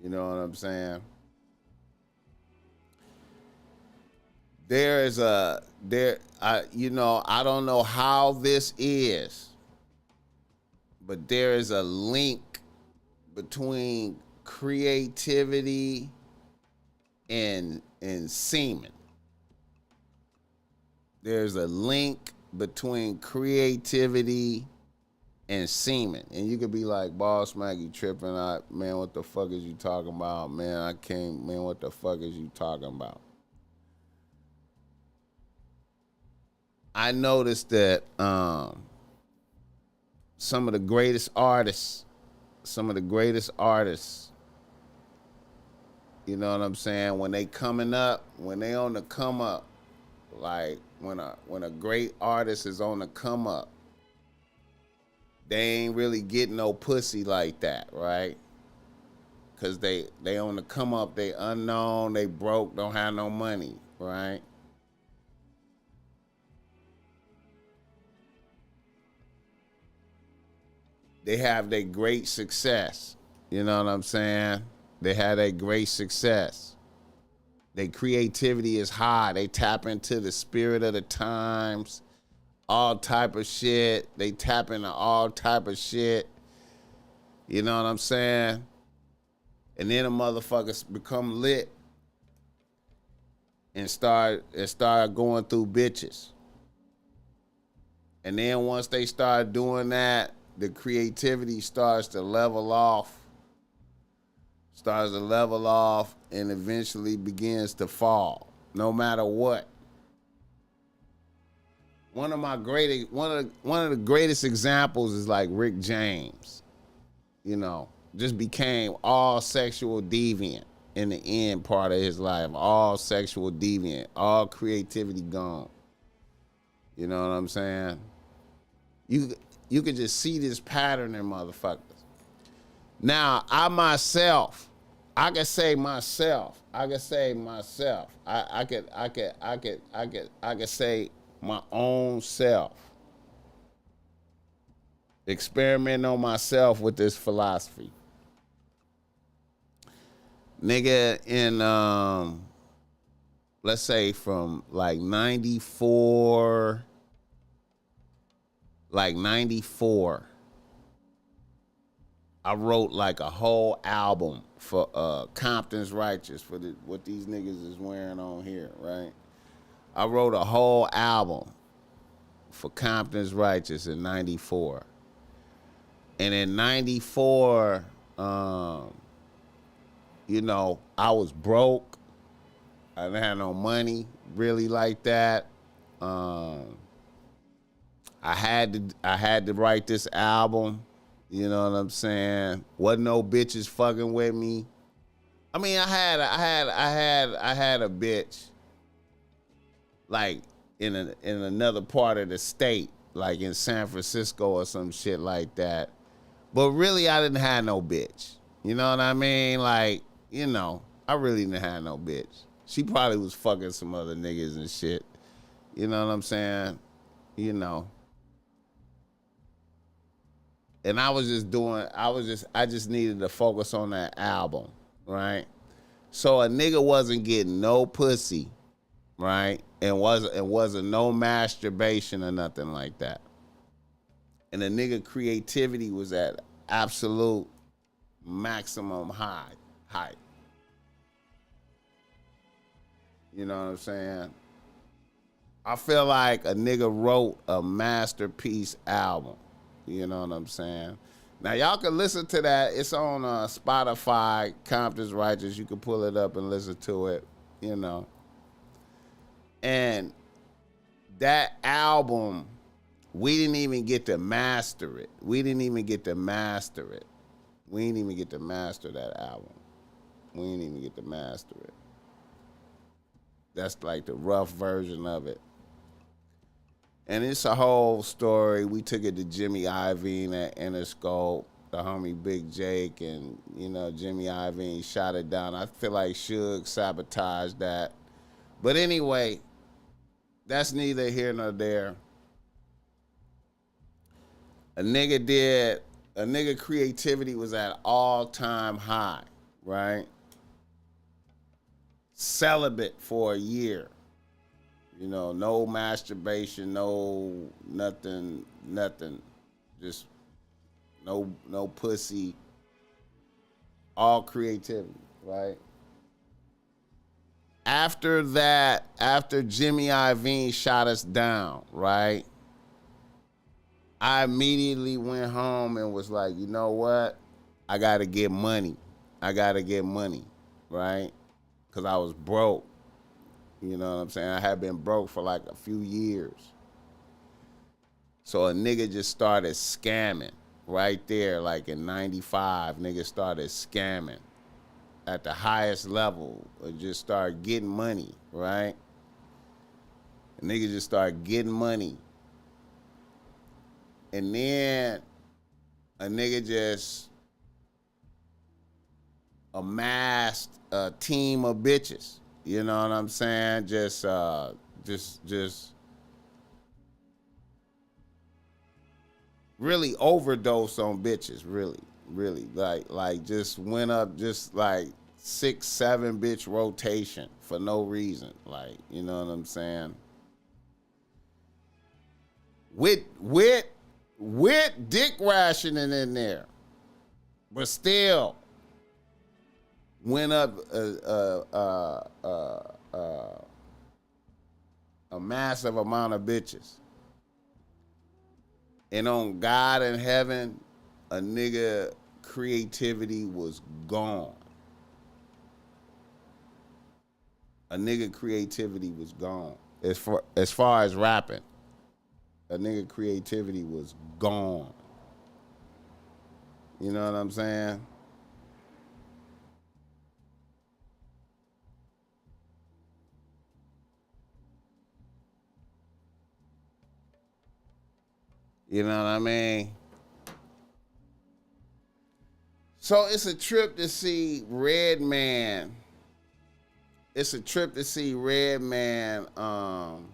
You know what I'm saying? You know, I don't know how this is, but there is a link between creativity and semen. There's a link between creativity and semen. And you could be like, BossMack, you tripping out. Man, what the fuck is you talking about? Man, what the fuck is you talking about? I noticed that some of the greatest artists, you know what I'm saying, when they coming up, when they on the come up, like when a great artist is on the come up, they ain't really getting no pussy like that, right? Cause they on the come up, they unknown, they broke, don't have no money, right? They have their great success. You know what I'm saying? They had a great success. Their creativity is high. They tap into the spirit of the times, all type of shit. They tap into all type of shit. You know what I'm saying? And then the motherfuckers become lit and start going through bitches. And then once they start doing that, the creativity starts to level off, and eventually begins to fall, no matter what. One of the greatest examples is like Rick James. You know, just became all sexual deviant in the end part of his life. All sexual deviant, all creativity gone. You know what I'm saying? You could just see this pattern in motherfuckers. Now, I could say myself. I could say my own self. Experiment on myself with this philosophy. Nigga, in let's say from like 94, I wrote like a whole album for Compton's Righteous, for what these niggas is wearing on here, right? I wrote a whole album for Compton's Righteous in 94. And in 94, I was broke. I didn't have no money really like that. I had to write this album. You know what I'm saying? Wasn't no bitches fucking with me. I mean, I had a bitch like in another part of the state, like in San Francisco or some shit like that. But really, I didn't have no bitch. You know what I mean? Like, I really didn't have no bitch. She probably was fucking some other niggas and shit. You know what I'm saying? And I just needed to focus on that album, right? So a nigga wasn't getting no pussy, right? And wasn't no masturbation or nothing like that. And the nigga creativity was at absolute maximum height. You know what I'm saying? I feel like a nigga wrote a masterpiece album. You know what I'm saying? Now, y'all can listen to that. It's on Spotify, Compton's Righteous. You can pull it up and listen to it, And that album, we didn't even get to master it. We didn't even get to master that album. We didn't even get to master it. That's like the rough version of it. And it's a whole story. We took it to Jimmy Iovine at Interscope, the homie Big Jake, and, Jimmy Iovine shot it down. I feel like Suge sabotaged that. But anyway, that's neither here nor there. A nigga creativity was at all-time high, right? Celibate for a year. No masturbation, no nothing, just no pussy, all creativity, right? After that, after Jimmy Iovine shot us down, right? I immediately went home and was like, you know what? I gotta get money, right? Because I was broke. You know what I'm saying? I had been broke for like a few years. So a nigga just started scamming right there, like in 95, niggas started scamming at the highest level, or just started getting money, right? A nigga just started getting money. And then a nigga just amassed a team of bitches. You know what I'm saying? Just really overdose on bitches. Really, like just went up just like 6-7 bitch rotation for no reason. Like, you know what I'm saying? With dick rationing in there, but still went up a massive amount of bitches. And on God in heaven, a nigga creativity was gone. A nigga creativity was gone. As far as rapping, a nigga creativity was gone. You know what I'm saying? You know what I mean? So it's a trip to see Redman. It's a trip to see Redman come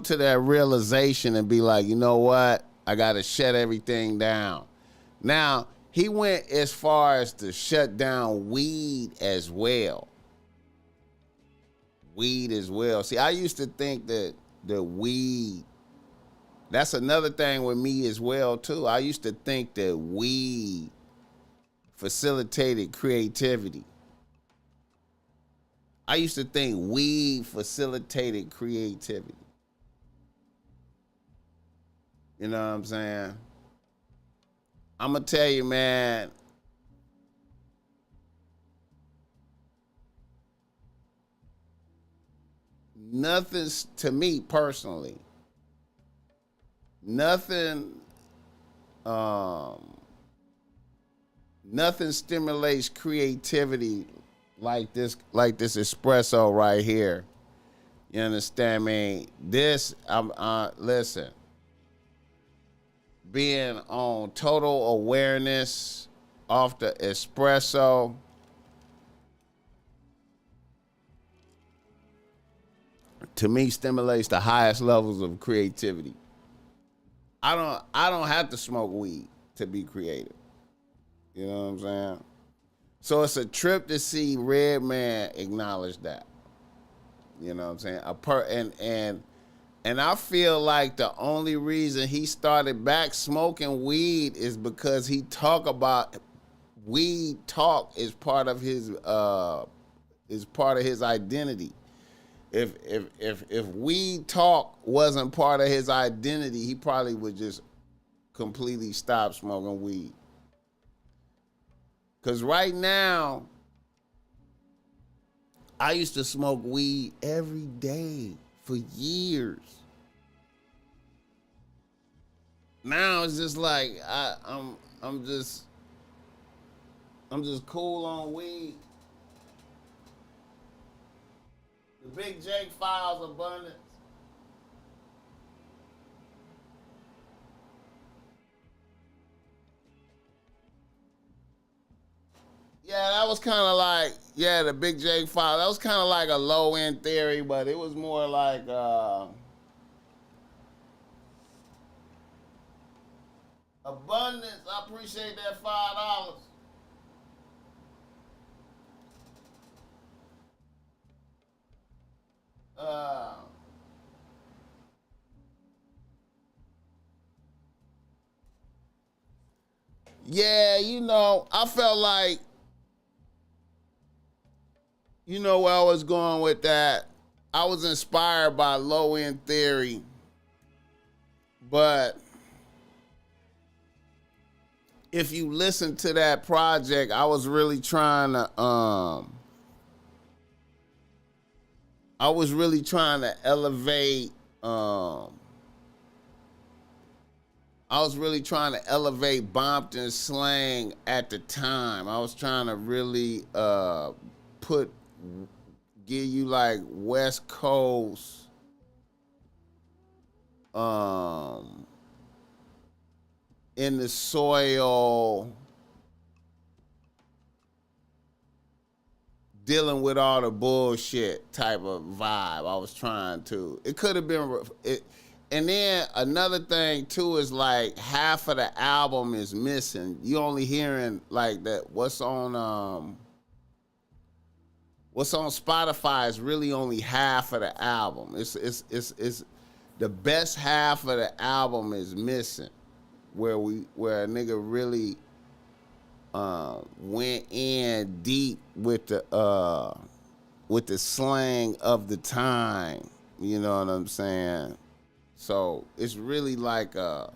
to that realization and be like, you know what? I got to shut everything down. Now, he went as far as to shut down weed as well. See, I used to think that the weed, that's another thing with me as well, too. I used to think that weed facilitated creativity. I used to think weed facilitated creativity. You know what I'm saying? I'm gonna tell you, man. Nothing's to me personally. Nothing. Um, Nothing stimulates creativity like this espresso right here. You understand me? This, listen, being on total awareness off the espresso, to me, stimulates the highest levels of creativity. I don't have to smoke weed to be creative. You know what I'm saying? So it's a trip to see Redman acknowledge that. You know what I'm saying? And I feel like the only reason he started back smoking weed is because he talk about weed talk is part of his identity. If weed talk wasn't part of his identity, he probably would just completely stop smoking weed. Cause right now, I used to smoke weed every day for years. Now it's just like I'm just cool on weed. The Big Jake Files abundance. Yeah, that was kind of like, the Big Jake File. That was kind of like a low end theory, but it was more like abundance. I appreciate that $5. Uh, yeah, I felt like, where I was going with that. I was inspired by low end theory, but if you listen to that project, I was really trying to elevate Bompton's slang at the time. I was trying to really give you like West Coast in the soil, dealing with all the bullshit type of vibe. I was trying to. It could have been it. And then another thing too is like half of the album is missing. You only hearing like that. What's on Spotify is really only half of the album. It's the best half of the album is missing, where a nigga really went in deep with the slang of the time. You know what I'm saying? So it's really like cause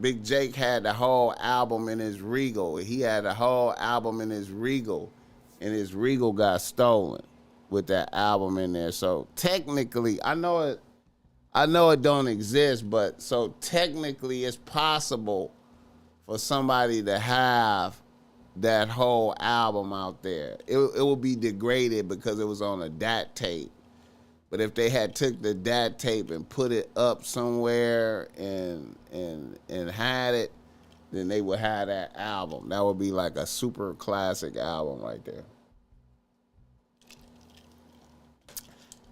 Big Jake had the whole album in his Regal. He had the whole album in his Regal, and his Regal got stolen with that album in there. So technically, I know it don't exist, but so technically it's possible for somebody to have that whole album out there. It will be degraded because it was on a DAT tape. But if they had took the DAT tape and put it up somewhere and had it, then they would have that album. That would be like a super classic album right there.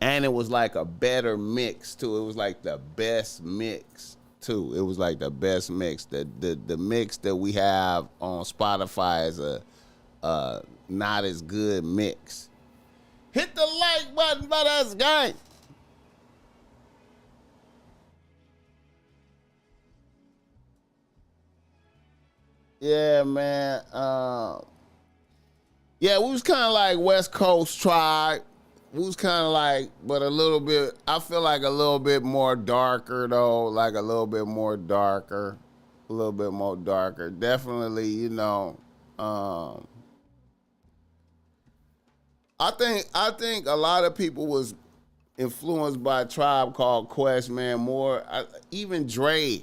And it was like a better mix too. It was like the best mix too. It was like the best mix. The mix that we have on Spotify is a not as good mix. Hit the like button for this gang. Yeah, man. Yeah, we was kind of like West Coast tribe. Wu's kind of like, but a little bit. I feel like a little bit more darker though, like a little bit more darker, a little bit more darker. Definitely, you know. I think a lot of people was influenced by a Tribe Called Quest, man. Even Dre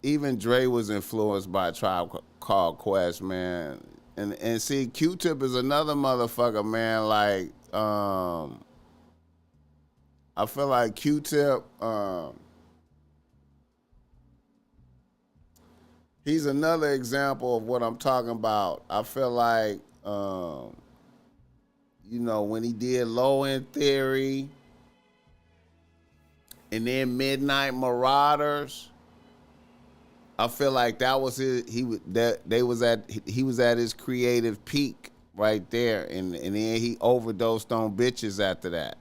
was influenced by a Tribe Called Quest, man. And see, Q-Tip is another motherfucker, man. Like, I feel like Q-Tip, he's another example of what I'm talking about. I feel like, you know, when he did Low End Theory and then Midnight Marauders, I feel like that was his. He was at his creative peak right there, and then he overdosed on bitches after that,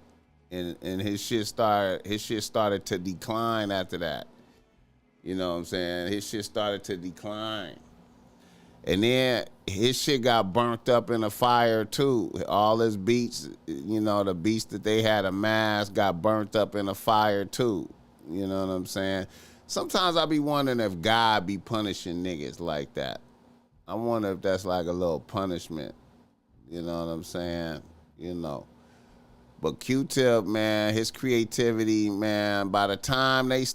and his shit started to decline after that. You know what I'm saying? His shit started to decline. And then his shit got burnt up in a fire too. All his beats, you know, the beats that they had amassed got burnt up in a fire too. You know what I'm saying? Sometimes I be wondering if God be punishing niggas like that. I wonder if that's like a little punishment. You know what I'm saying? You know. But Q-Tip, man, his creativity, man, by the time they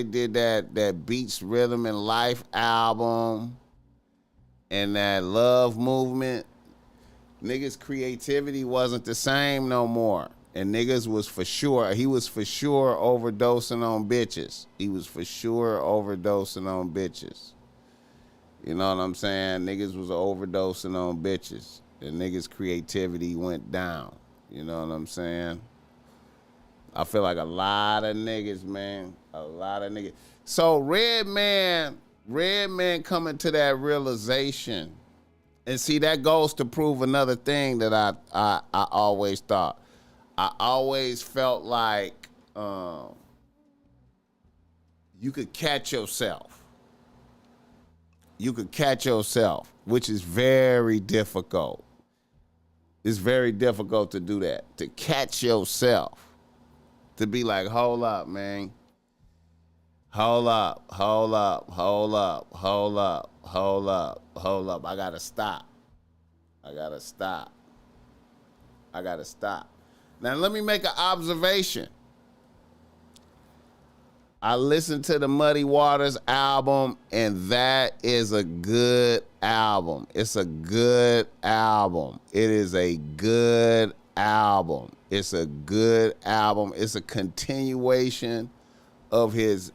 did that Beats, Rhythm, and Life album and that Love Movement, niggas' creativity wasn't the same no more. And niggas he was for sure overdosing on bitches. You know what I'm saying? Niggas was overdosing on bitches. And niggas' creativity went down. You know what I'm saying? I feel like a lot of niggas, man. A lot of niggas. So Redman coming to that realization. And see, that goes to prove another thing that I always thought. I always felt like you could catch yourself. Which is very difficult. It's very difficult to do that, to catch yourself, to be like, hold up, man. Hold up. I gotta stop. Now, let me make an observation. I listened to the Muddy Waters album, and that is a good album. It's a good album. It's a continuation of his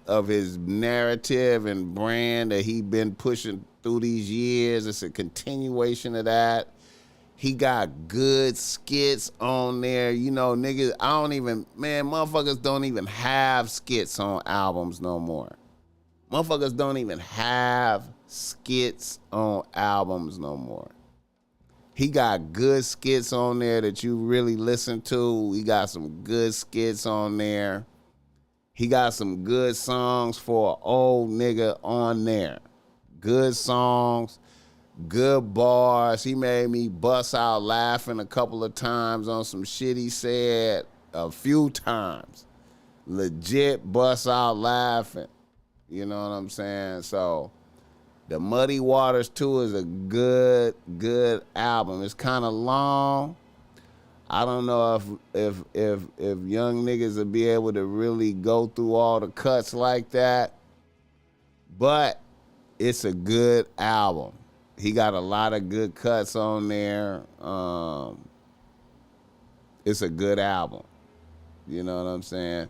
narrative and brand that he been pushing through these years. It's a continuation of that. He got good skits on there. You know, niggas, motherfuckers don't even have skits on albums no more. He got good skits on there that you really listen to. He got some good skits on there. He got some good songs for an old nigga on there. Good songs. Good bars. He made me bust out laughing a couple of times on some shit he said a few times. Legit bust out laughing. You know what I'm saying? So the Muddy Waters 2 is a good album. It's kind of long. I don't know if young niggas will be able to really go through all the cuts like that. But it's a good album. He got a lot of good cuts on there. It's a good album. You know what I'm saying?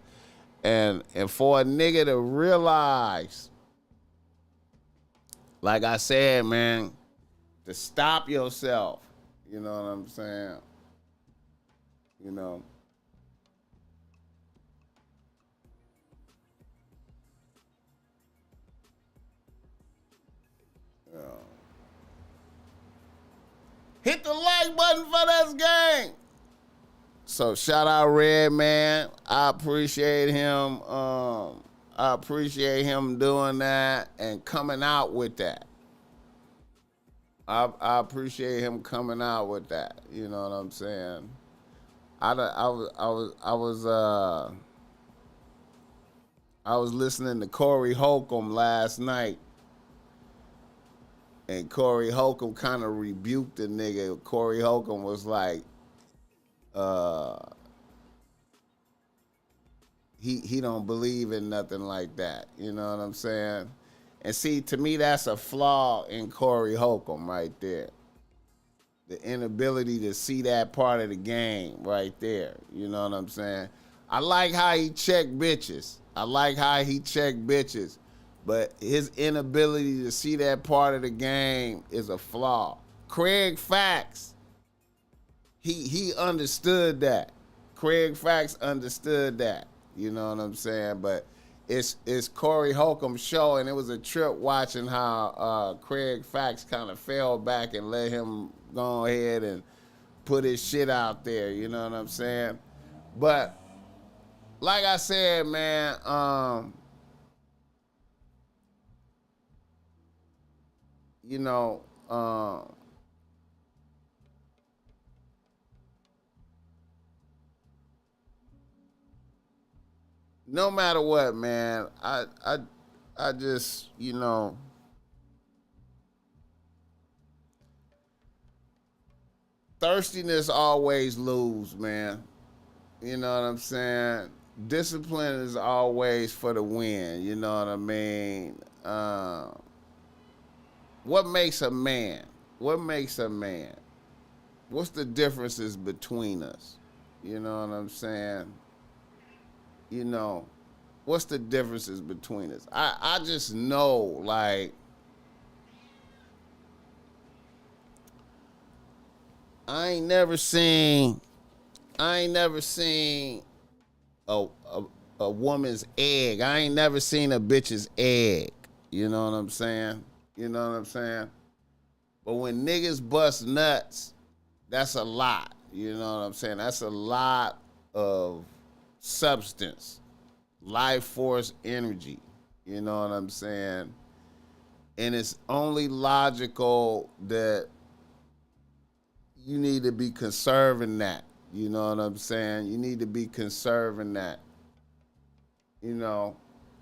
And for a nigga to realize, like I said, man, to stop yourself. You know what I'm saying? You know. Hit the like button for this game. So shout out Redman. I appreciate him. I appreciate him doing that and coming out with that. I appreciate him coming out with that. You know what I'm saying? I was listening to Corey Holcomb last night, and Corey Holcomb kind of rebuked the nigga. Corey Holcomb was like, uh, he don't believe in nothing like that. You know what I'm saying? And see, to me, that's a flaw in Corey Holcomb right there. The inability to see that part of the game right there. You know what I'm saying? I like how he checked bitches. But his inability to see that part of the game is a flaw. Craig Fax, he understood that. Craig Fax understood that. You know what I'm saying? But it's Corey Holcomb's show, and it was a trip watching how Craig Fax kind of fell back and let him go ahead and put his shit out there. You know what I'm saying? But like I said, man, you know, no matter what, man, I just, you know, thirstiness always lose, man. You know what I'm saying? Discipline is always for the win. You know what I mean? What makes a man? What makes a man? What's the differences between us? You know what I'm saying? You know, what's the differences between us? I just know, like, I ain't never seen a, a a woman's egg. I ain't never seen a bitch's egg. You know what I'm saying? You know what I'm saying? But when niggas bust nuts, that's a lot. You know what I'm saying? That's a lot of substance, life force energy. You know what I'm saying? And it's only logical that you need to be conserving that. You know what I'm saying? You need to be conserving that. You know,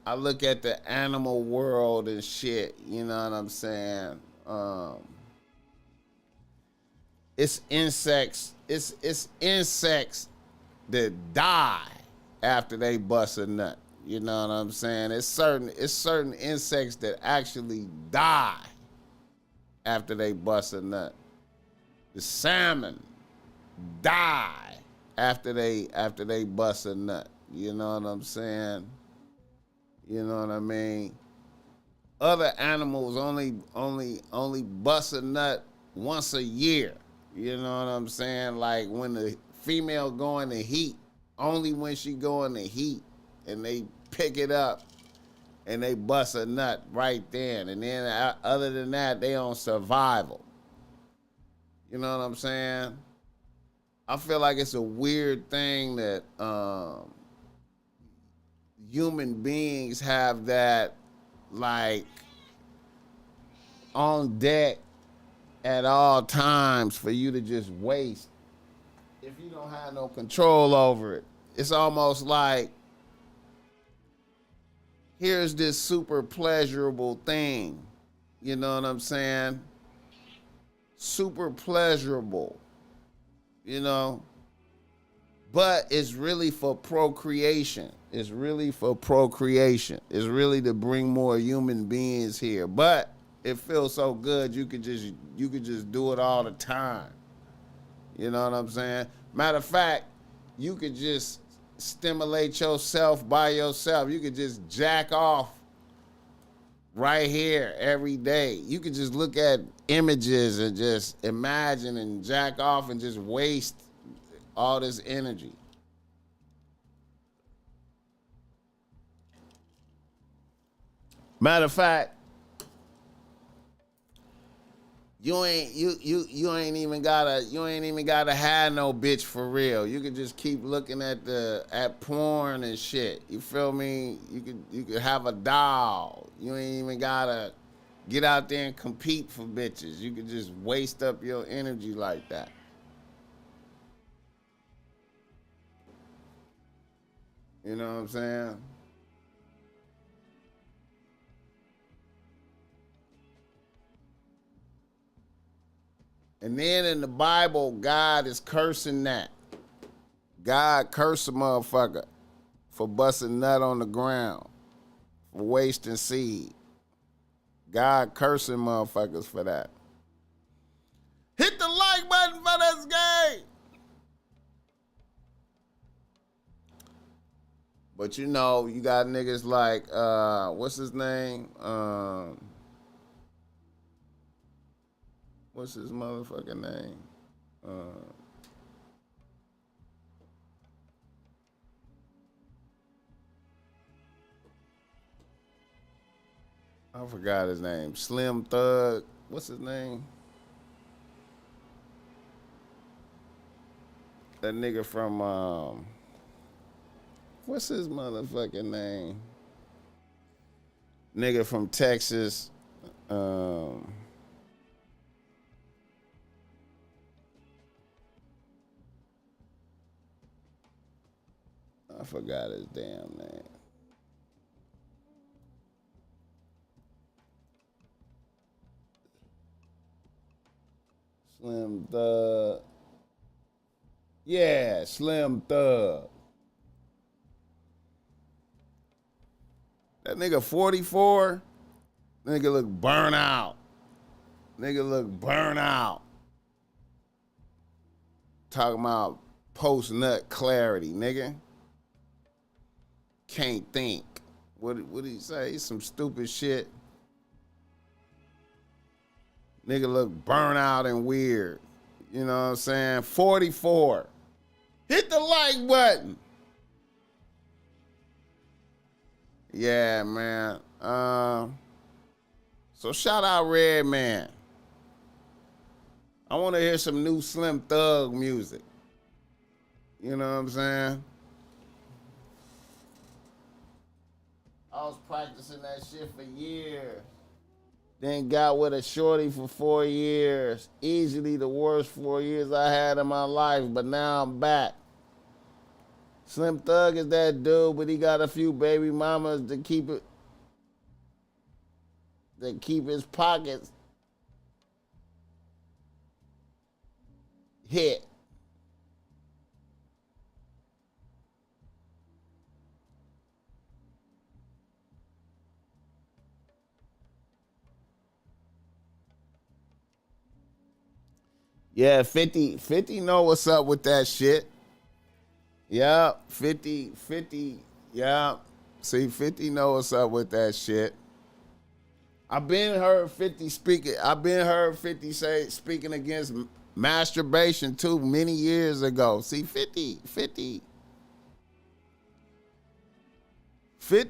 I look at the animal world and shit. You know what I'm saying? It's insects. It's insects that die after they bust a nut. You know what I'm saying? It's certain insects that actually die after they bust a nut. The salmon die after they bust a nut. You know what I'm saying? You know what I mean? Other animals only bust a nut once a year. You know what I'm saying? Like when the female go in the heat, only when she go in the heat, and they pick it up and they bust a nut right then. And then other than that, they on survival. You know what I'm saying? I feel like it's a weird thing that human beings have that, like, on deck at all times for you to just waste if you don't have no control over it. It's almost like, here's this super pleasurable thing. You know what I'm saying? Super pleasurable. You know? But it's really for procreation. It's really for procreation. It's really to bring more human beings here. But it feels so good you could just do it all the time. You know what I'm saying? Matter of fact, you could just stimulate yourself by yourself. You could just jack off right here every day. You could just look at images and just imagine and jack off and just waste all this energy. Matter of fact, you ain't even gotta have no bitch for real. You could just keep looking at porn and shit. You feel me? You could have a doll. You ain't even gotta get out there and compete for bitches. You could just waste up your energy like that. You know what I'm saying? And then in the Bible, God is cursing that. God cursed a motherfucker for busting nut on the ground, for wasting seed. God cursing motherfuckers for that. Hit the like button for this game. But you know, you got niggas like, what's his name? What's his motherfucking name? I forgot his name. Slim Thug. What's his name? That nigga from, what's his motherfucking name? Nigga from Texas. I forgot his damn name. Slim Thug. Yeah, Slim Thug. That nigga 44. Nigga look burnt out. Nigga look burnt out. Talking about post-nut clarity, nigga. Can't think. What did he say? Some stupid shit. Nigga look burnt out and weird. You know what I'm saying? 44. Hit the like button. Yeah, man. So shout out Redman. I want to hear some new Slim Thug music. You know what I'm saying? I was practicing that shit for years. Then got with a shorty for 4 years. Easily the worst 4 years I had in my life, but now I'm back. Slim Thug is that dude, but he got a few baby mamas to keep his pockets hit. Yeah, 50 know what's up with that shit. Yeah, 50, yeah. See, 50 know what's up with that shit. I've been heard 50 say speaking against masturbation too many years ago. See, 50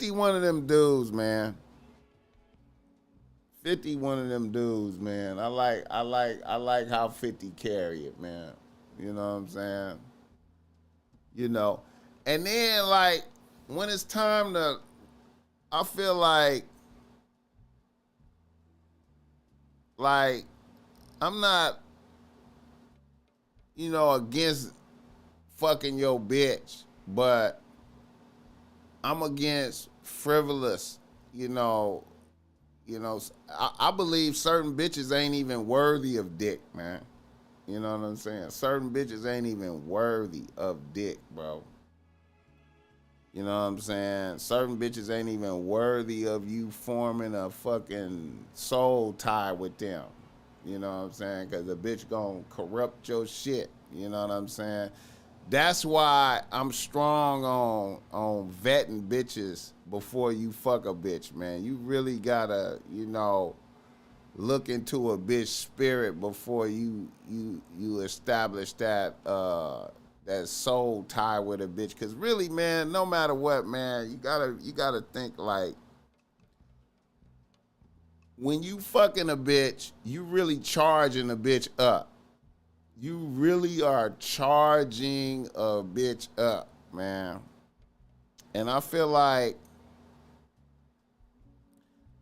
one of them dudes, man. 50 one of them dudes, man. I like how 50 carry it, man. You know what I'm saying? You know. And then like when it's time to, I feel like I'm not, against fucking your bitch, but I'm against frivolous, I believe certain bitches ain't even worthy of dick, man. You know what I'm saying? Certain bitches ain't even worthy of dick, bro. You know what I'm saying? Certain bitches ain't even worthy of you forming a fucking soul tie with them. You know what I'm saying? Because the bitch gonna corrupt your shit. You know what I'm saying? That's why I'm strong on vetting bitches before you fuck a bitch, man. You really gotta, look into a bitch spirit before you establish that that soul tie with a bitch. Cause really, man, no matter what, man, you gotta think like when you fucking a bitch, you really charging a bitch up. You really are charging a bitch up, man. And I feel like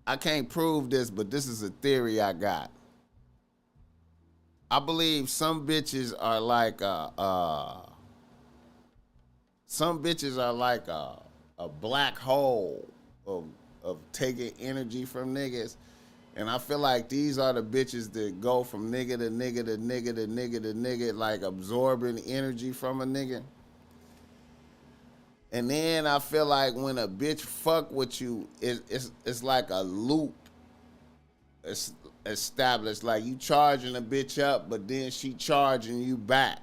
I can't prove this, but this is a theory I got. I believe some bitches are like some bitches are like a black hole of taking energy from niggas. And I feel like these are the bitches that go from nigga to nigga to nigga to nigga to nigga, like absorbing energy from a nigga. And then I feel like when a bitch fuck with you, it's like a loop. It's established. Like you charging a bitch up, but then she charging you back.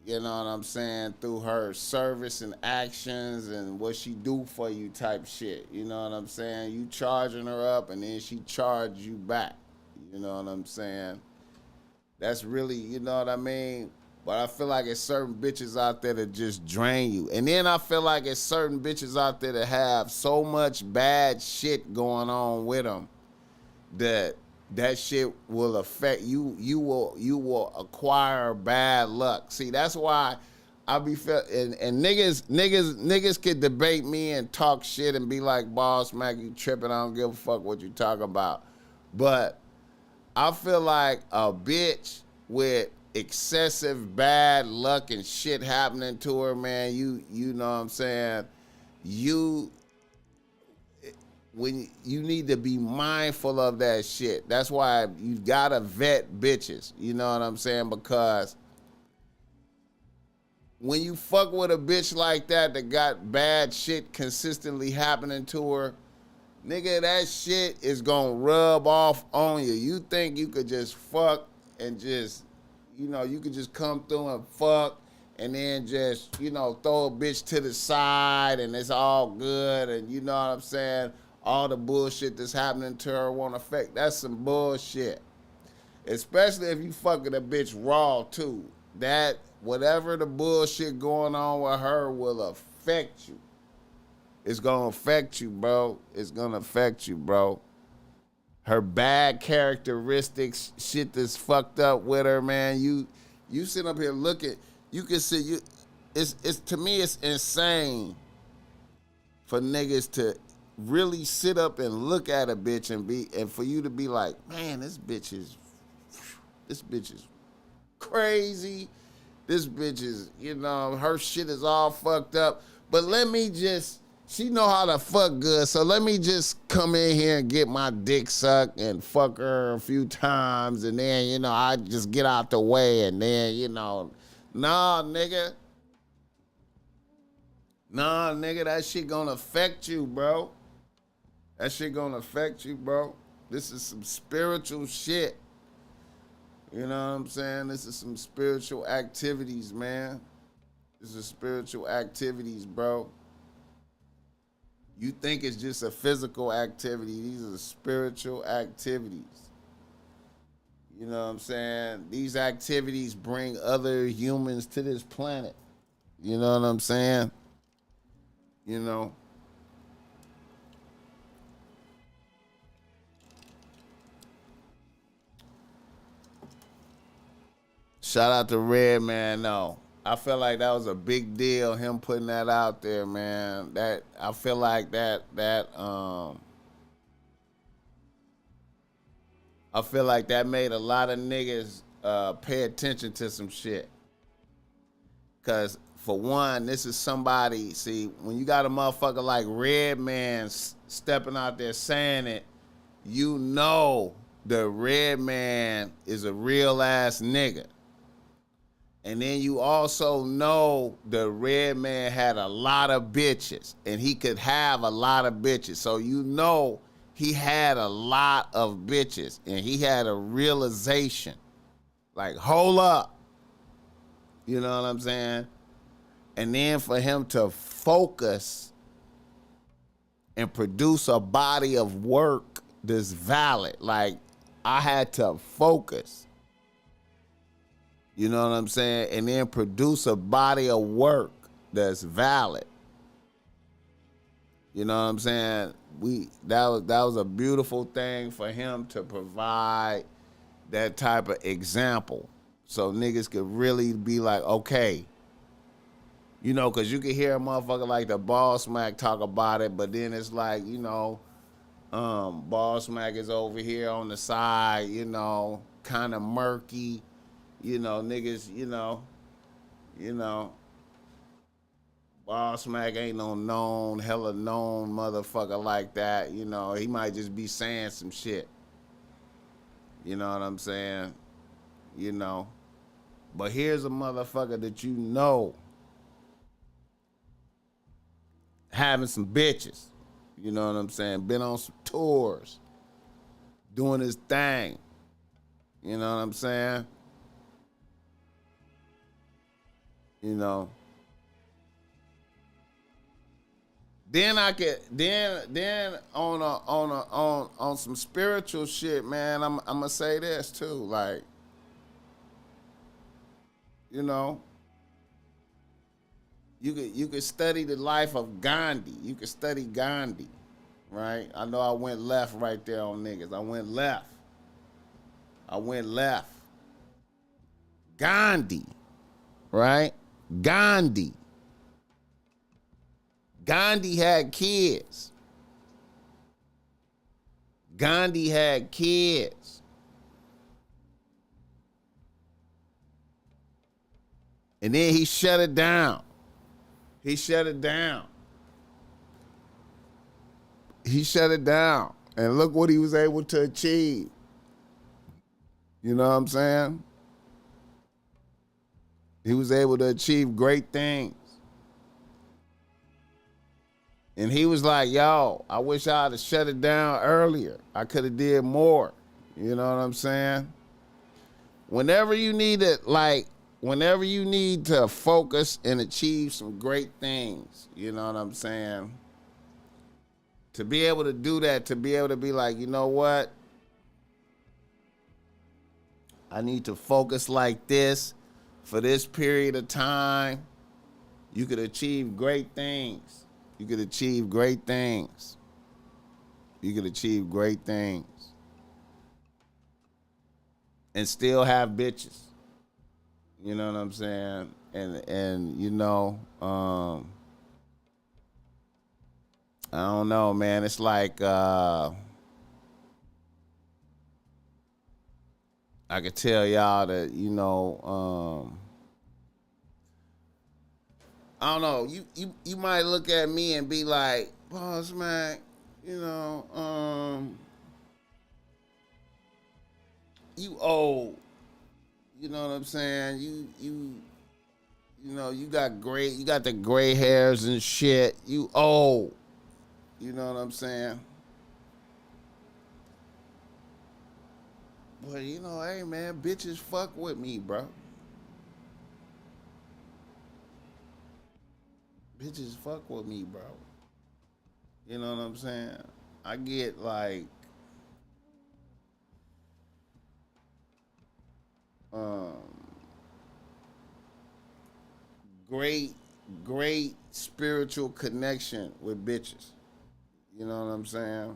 You know what I'm saying? Through her service and actions and what she do for you type shit. You know what I'm saying? You charging her up and then she charge you back. You know what I'm saying? That's really, you know what I mean? But I feel like it's certain bitches out there that just drain you. And then I feel like it's certain bitches out there that have so much bad shit going on with them that shit will affect you. You will acquire bad luck. See, that's why I be and niggas could debate me and talk shit and be like, BossMack, you tripping, I don't give a fuck what you talking about. But I feel like a bitch with excessive bad luck and shit happening to her, man, you know what I'm saying? When you need to be mindful of that shit. That's why you gotta vet bitches. You know what I'm saying? Because when you fuck with a bitch like that got bad shit consistently happening to her, nigga, that shit is gonna rub off on you. You think you could just fuck and just, you know, you could just come through and fuck and then just, you know, throw a bitch to the side and it's all good and you know what I'm saying? All the bullshit that's happening to her won't affect. That's some bullshit. Especially if you fucking a bitch raw too. That, whatever the bullshit going on with her will affect you. It's gonna affect you, bro. It's gonna affect you, bro. Her bad characteristics, shit that's fucked up with her, man. You sit up here looking, you can see it's to me it's insane for niggas to really sit up and look at a bitch and for you to be like, man, this bitch is crazy. This bitch is, you know, her shit is all fucked up. But she know how to fuck good, so let me just come in here and get my dick sucked and fuck her a few times, and then, you know, I just get out the way, and then, you know, nah, nigga, that shit gonna affect you, bro. That shit gonna affect you, bro. This is some spiritual shit. You know what I'm saying? This is some spiritual activities, man. This is spiritual activities, bro. You think it's just a physical activity. These are spiritual activities. You know what I'm saying? These activities bring other humans to this planet. You know what I'm saying? You know. Shout out to Redman, though. I feel like that was a big deal, him putting that out there, man. That I feel like I feel like that made a lot of niggas pay attention to some shit. Cause for one, this is somebody, see, when you got a motherfucker like Redman stepping out there saying it, you know the Redman is a real ass nigga. And then you also know the Redman had a lot of bitches, and he could have a lot of bitches. So you know he had a lot of bitches, and he had a realization. Like, hold up. You know what I'm saying? And then for him to focus and produce a body of work that's valid. Like, I had to focus. You know what I'm saying? And then produce a body of work that's valid. You know what I'm saying? That was a beautiful thing for him to provide that type of example. So niggas could really be like, okay. You know, because you can hear a motherfucker like the BossMack talk about it, but then it's like, you know, BossMack is over here on the side, you know, kind of murky. You know, niggas, you know. BossMack ain't no known, hella known motherfucker like that. You know, he might just be saying some shit. You know what I'm saying? You know. But here's a motherfucker that you know having some bitches. You know what I'm saying? Been on some tours. Doing his thing. You know what I'm saying? You know. Then I could then on some spiritual shit, man, I'm gonna say this too. Like, you know, you could study the life of Gandhi. You could study Gandhi, right? I know I went left right there on niggas. I went left. Gandhi, right? Gandhi had kids. Gandhi had kids. And then he shut it down. He shut it down. And look what he was able to achieve. You know what I'm saying? He was able to achieve great things. And he was like, yo, I wish I'd have shut it down earlier. I could have did more. You know what I'm saying? Whenever you need to focus and achieve some great things, you know what I'm saying? To be able to do that, to be able to be like, you know what? I need to focus like this for this period of time. You could achieve great things. You could achieve great things. And still have bitches. You know what I'm saying? And you know, I don't know, man. It's like I could tell y'all that, you know, I don't know. You might look at me and be like, BossMack, you know, you old. You know what I'm saying? You know, you got the gray hairs and shit. You old. You know what I'm saying? But you know, hey man, bitches fuck with me, bro. Bitches fuck with me, bro. You know what I'm saying? I get like great spiritual connection with bitches. You know what I'm saying?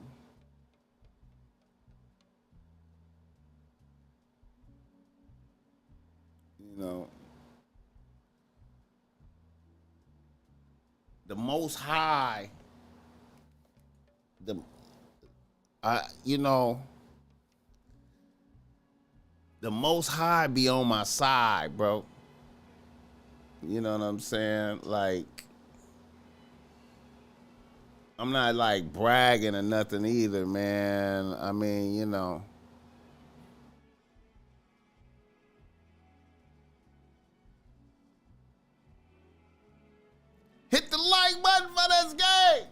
You know, the Most High, you know, the Most High be on my side, bro. You know what I'm saying? Like, I'm not like bragging or nothing either, man. I mean, you know. Hit the like button for this game.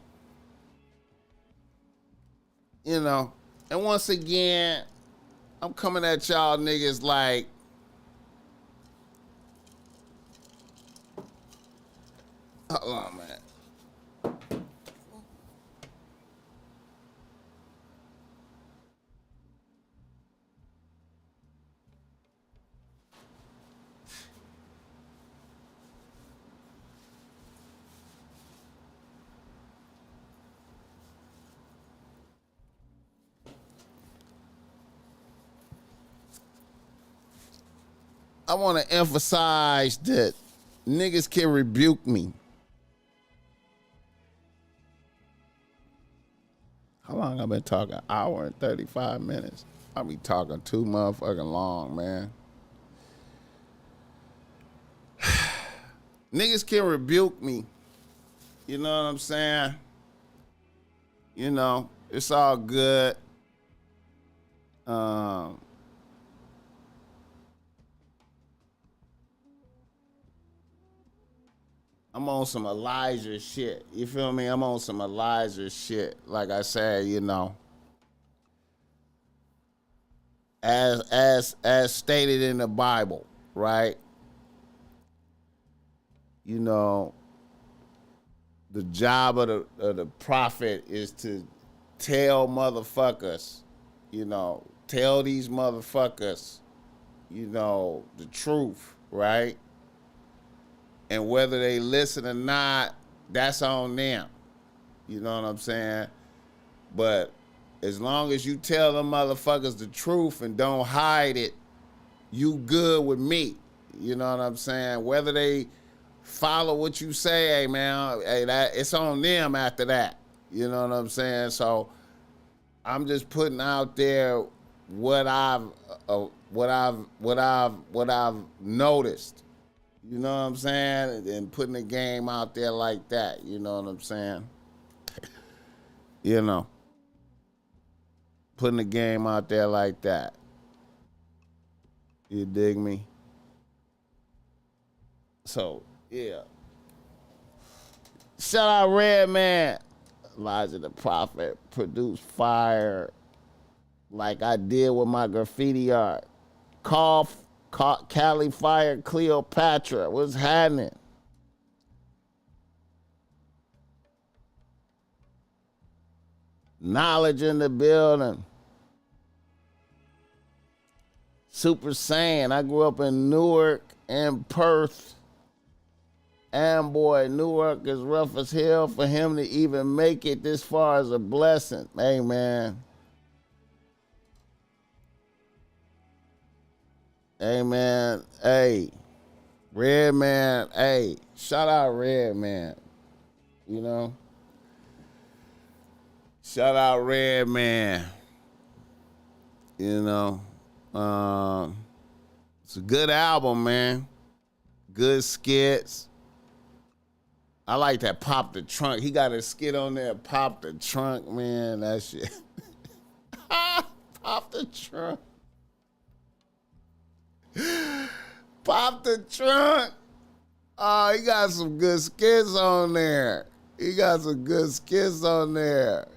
You know. And once again, I'm coming at y'all niggas like, hold on, man. I want to emphasize that niggas can rebuke me. How long I been talking? An hour and 35 minutes. I be talking too motherfucking long, man. Niggas can rebuke me You know what I'm saying? You know, it's all good. I'm on some Elijah shit. You feel me? I'm on some Elijah shit. Like I said, you know, as stated in the Bible, right? You know, the job of the prophet is to tell motherfuckers, you know, tell these motherfuckers, you know, the truth, right? And whether they listen or not, that's on them. You know what I'm saying? But as long as you tell them motherfuckers the truth and don't hide it, you good with me. You know what I'm saying? Whether they follow what you say, hey man, hey, that it's on them after that. You know what I'm saying? So I'm just putting out there what I've noticed. You know what I'm saying? And putting the game out there like that. You know what I'm saying? You know, putting the game out there like that. You dig me? So, yeah. Shout out Redman. Elijah the Prophet produced fire like I did with my graffiti art. Cali Fire Cleopatra. What's happening? Knowledge in the building. Super Saiyan. I grew up in Newark and Perth. And boy, Newark is rough as hell. For him to even make it this far is a blessing. Hey, man. Hey, man. Hey. Redman. Hey. Shout out Redman. You know? Shout out Redman. You know? It's a good album, man. Good skits. I like that Pop the Trunk. He got a skit on there, Pop the Trunk, man. That shit. Pop the Trunk. Pop the Trunk. Oh, he got some good skits on there. He got some good skits on there.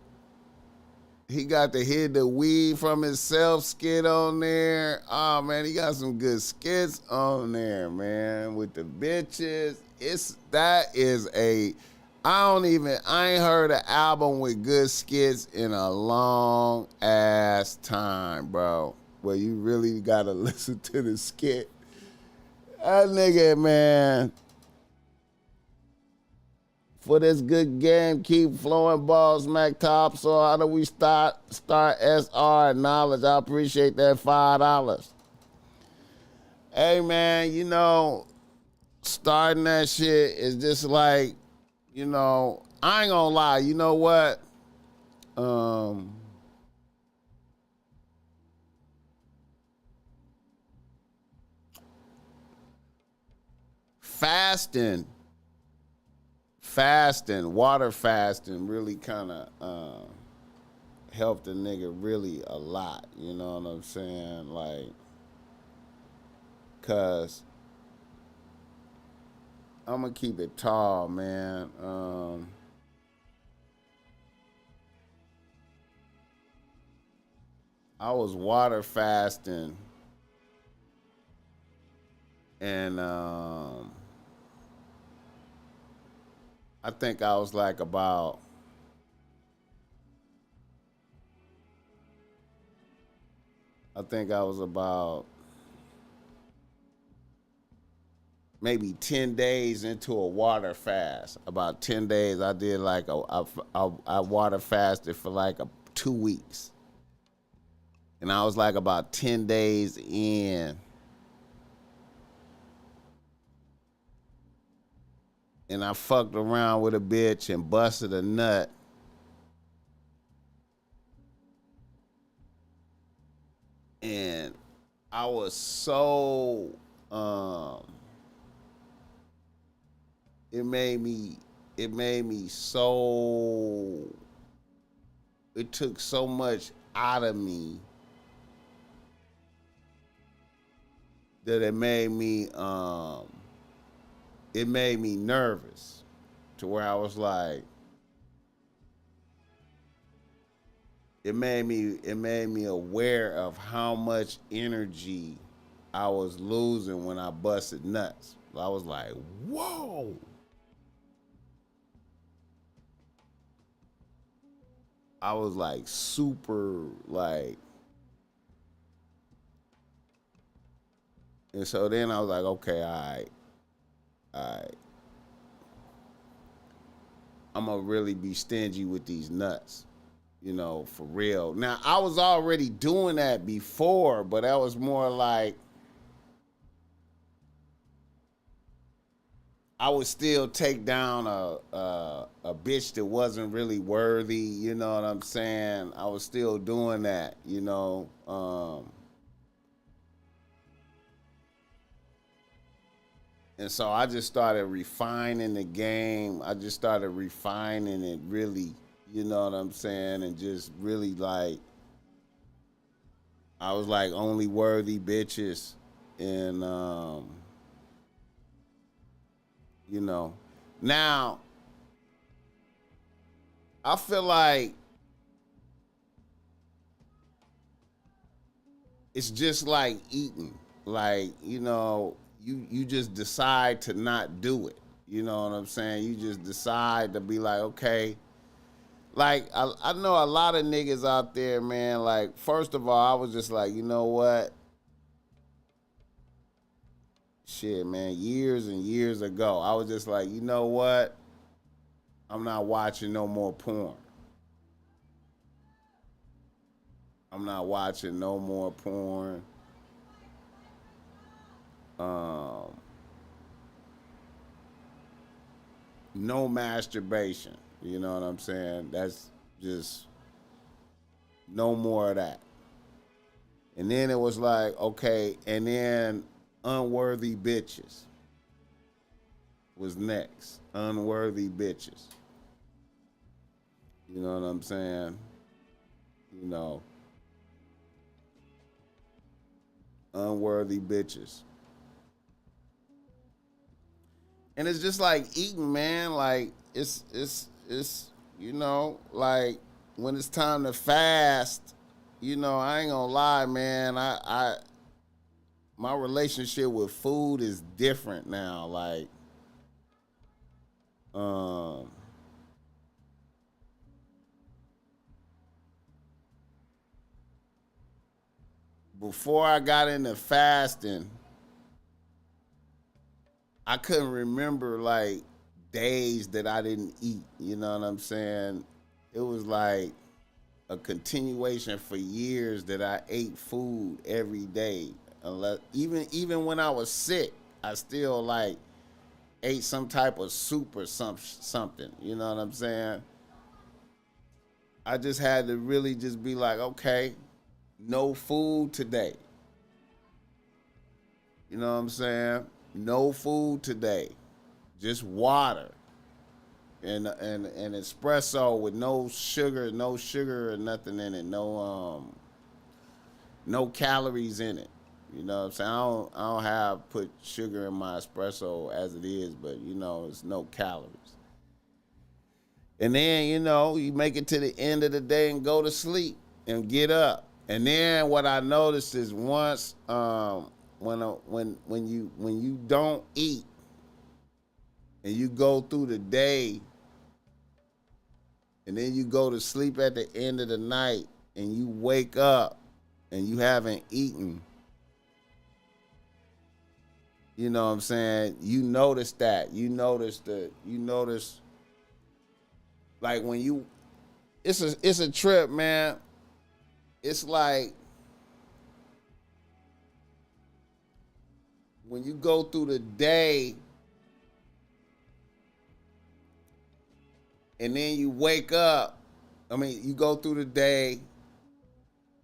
He got the hit the weed from himself skit on there. Oh man, he got some good skits on there, man. With the bitches. I ain't heard an album with good skits in a long ass time, bro. Where you really gotta listen to the skit. That nigga, man. For this good game, keep flowing, BossMack top. So how do we start SR knowledge? I appreciate that $5. Hey man, you know, starting that shit is just like, you know, I ain't gonna lie. You know what? Fasting, water fasting really kind of helped the nigga really a lot. You know what I'm saying? Like, cause I'm gonna keep it tall, man. I was water fasting, and I think I was like about maybe 10 days into a water fast. About 10 days, I did like I water fasted for like 2 weeks. And I was like about 10 days in. And I fucked around with a bitch and busted a nut. And I was so it it made me so, it took so much out of me that it made me nervous to where I was like, it made me aware of how much energy I was losing when I busted nuts. I was like, whoa. I was like super like, and so then I was like, okay, all right, I'm gonna really be stingy with these nuts, for real. Now I was already doing that before, but that was more like I would still take down a bitch that wasn't really worthy. You know what I'm saying? I was still doing that. And so I just started refining the game. I just started refining it really. You know what I'm saying? And just really like, I was like only worthy bitches, and now I feel like it's just like eating. Like, you just decide to not do it. You know what I'm saying? You just decide to be like, okay. Like, I know a lot of niggas out there, man. Like, first of all, I was just like, you know what? Shit, man, years and years ago, I was just like, you know what? I'm not watching no more porn. I'm not watching no more porn. No masturbation. You know what I'm saying? That's just no more of that. And then it was like, okay, and then unworthy bitches was next. Unworthy bitches. You know what I'm saying? Unworthy bitches. And it's just like eating, man. Like it's like when it's time to fast, I ain't gonna lie, man. I my relationship with food is different now. Like, before I got into fasting, I couldn't remember like days that I didn't eat. You know what I'm saying? It was like a continuation for years that I ate food every day. Unless even when I was sick, I still like ate some type of soup or something. You know what I'm saying? I just had to really just be like, okay, no food today. You know what I'm saying? No food today. Just water and espresso with no sugar or nothing in it. No calories in it. You know what I'm saying? I don't have put sugar in my espresso as it is, but it's no calories. And then, you make it to the end of the day and go to sleep and get up. And then what I noticed is once when you don't eat and you go through the day and then you go to sleep at the end of the night and you wake up and you haven't eaten, you know what I'm saying? You notice that. You notice like when you it's a trip, man. It's like when you go through the day and then you wake up, you go through the day,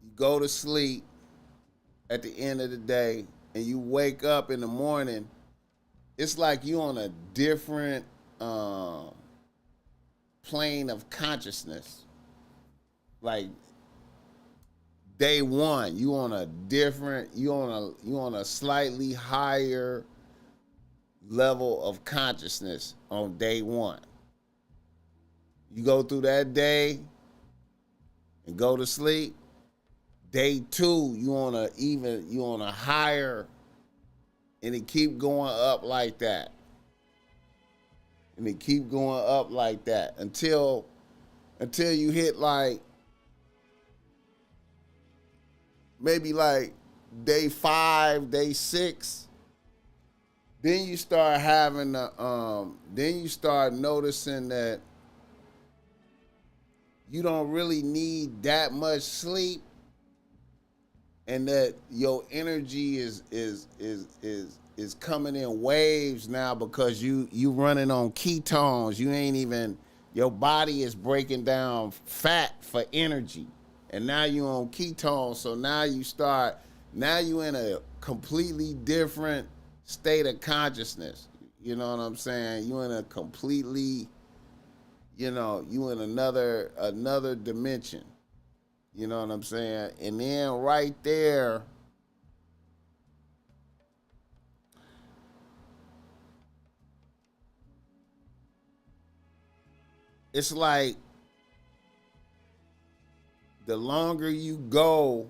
you go to sleep at the end of the day, and you wake up in the morning, it's like you on a different plane of consciousness. Like day one, you on a slightly higher level of consciousness on day one. You go through that day and go to sleep. Day two, you on a higher, and it keep going up like that. And it keep going up like that until you hit like maybe like day 5, day 6. Then you start having then you start noticing that you don't really need that much sleep, and that your energy is coming in waves now because you running on ketones. You ain't even, your body is breaking down fat for energy, and now you on ketones. So now you in a completely different state of consciousness. You know what I'm saying? You in a completely, you in another dimension. You know what I'm saying? And then right there, it's like the longer you go,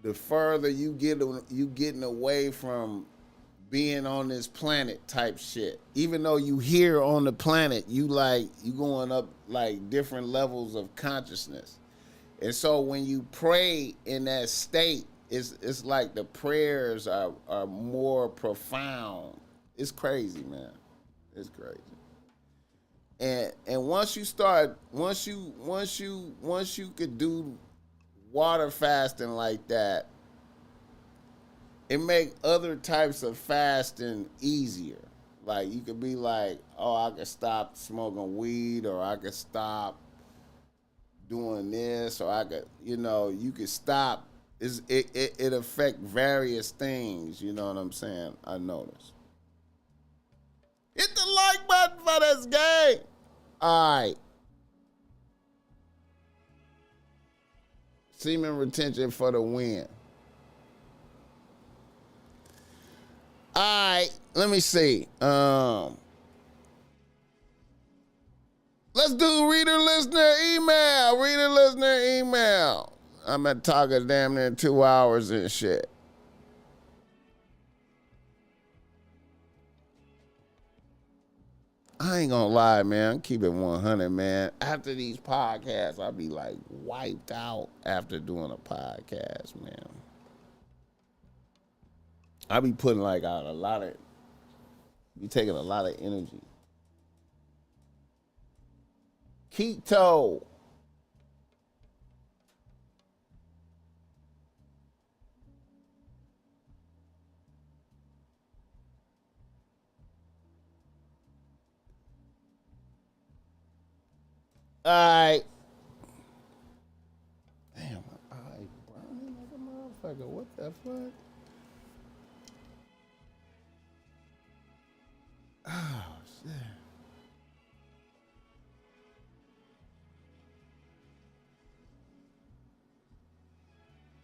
the further you getting away from being on this planet type shit. Even though you here on the planet, you going up like different levels of consciousness. And so when you pray in that state, it's like the prayers are more profound. It's crazy, man. It's crazy. And once you could do water fasting like that, it make other types of fasting easier. Like you could be like, oh, I could stop smoking weed, or I could stop doing this, or I could, you could stop. It affect various things. You know what I'm saying? I noticed. Hit the like button for this game. All right. Semen retention for the win. All right, let me see. Let's do reader listener email. I'm at talking damn near 2 hours and shit. I ain't gonna lie, man. Keep it 100, man. After these podcasts, I'll be like wiped out after doing a podcast, man. I be putting like out be taking a lot of energy. Keto. All right. Damn, my eye burning like a motherfucker. What the fuck? Oh, shit.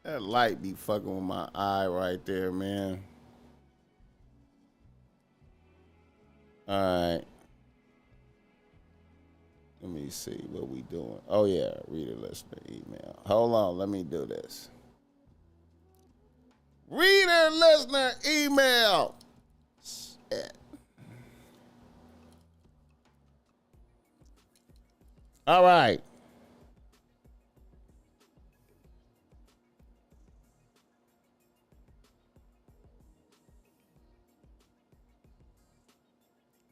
That light be fucking with my eye right there, man. All right. Let me see what we doing. Oh, yeah, reader listener email. Hold on, let me do this. Reader listener email. Shit. All right.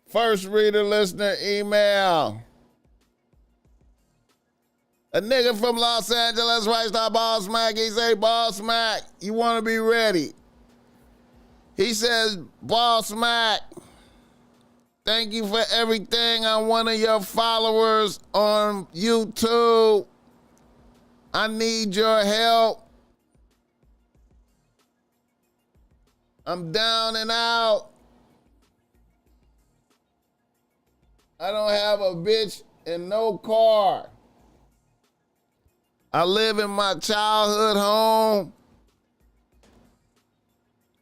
First reader listener email. A nigga from Los Angeles writes to BossMack. He say, BossMack, you want to be ready. He says, BossMack, thank you for everything. I'm one of your followers on YouTube. I need your help. I'm down and out. I don't have a bitch and no car. I live in my childhood home.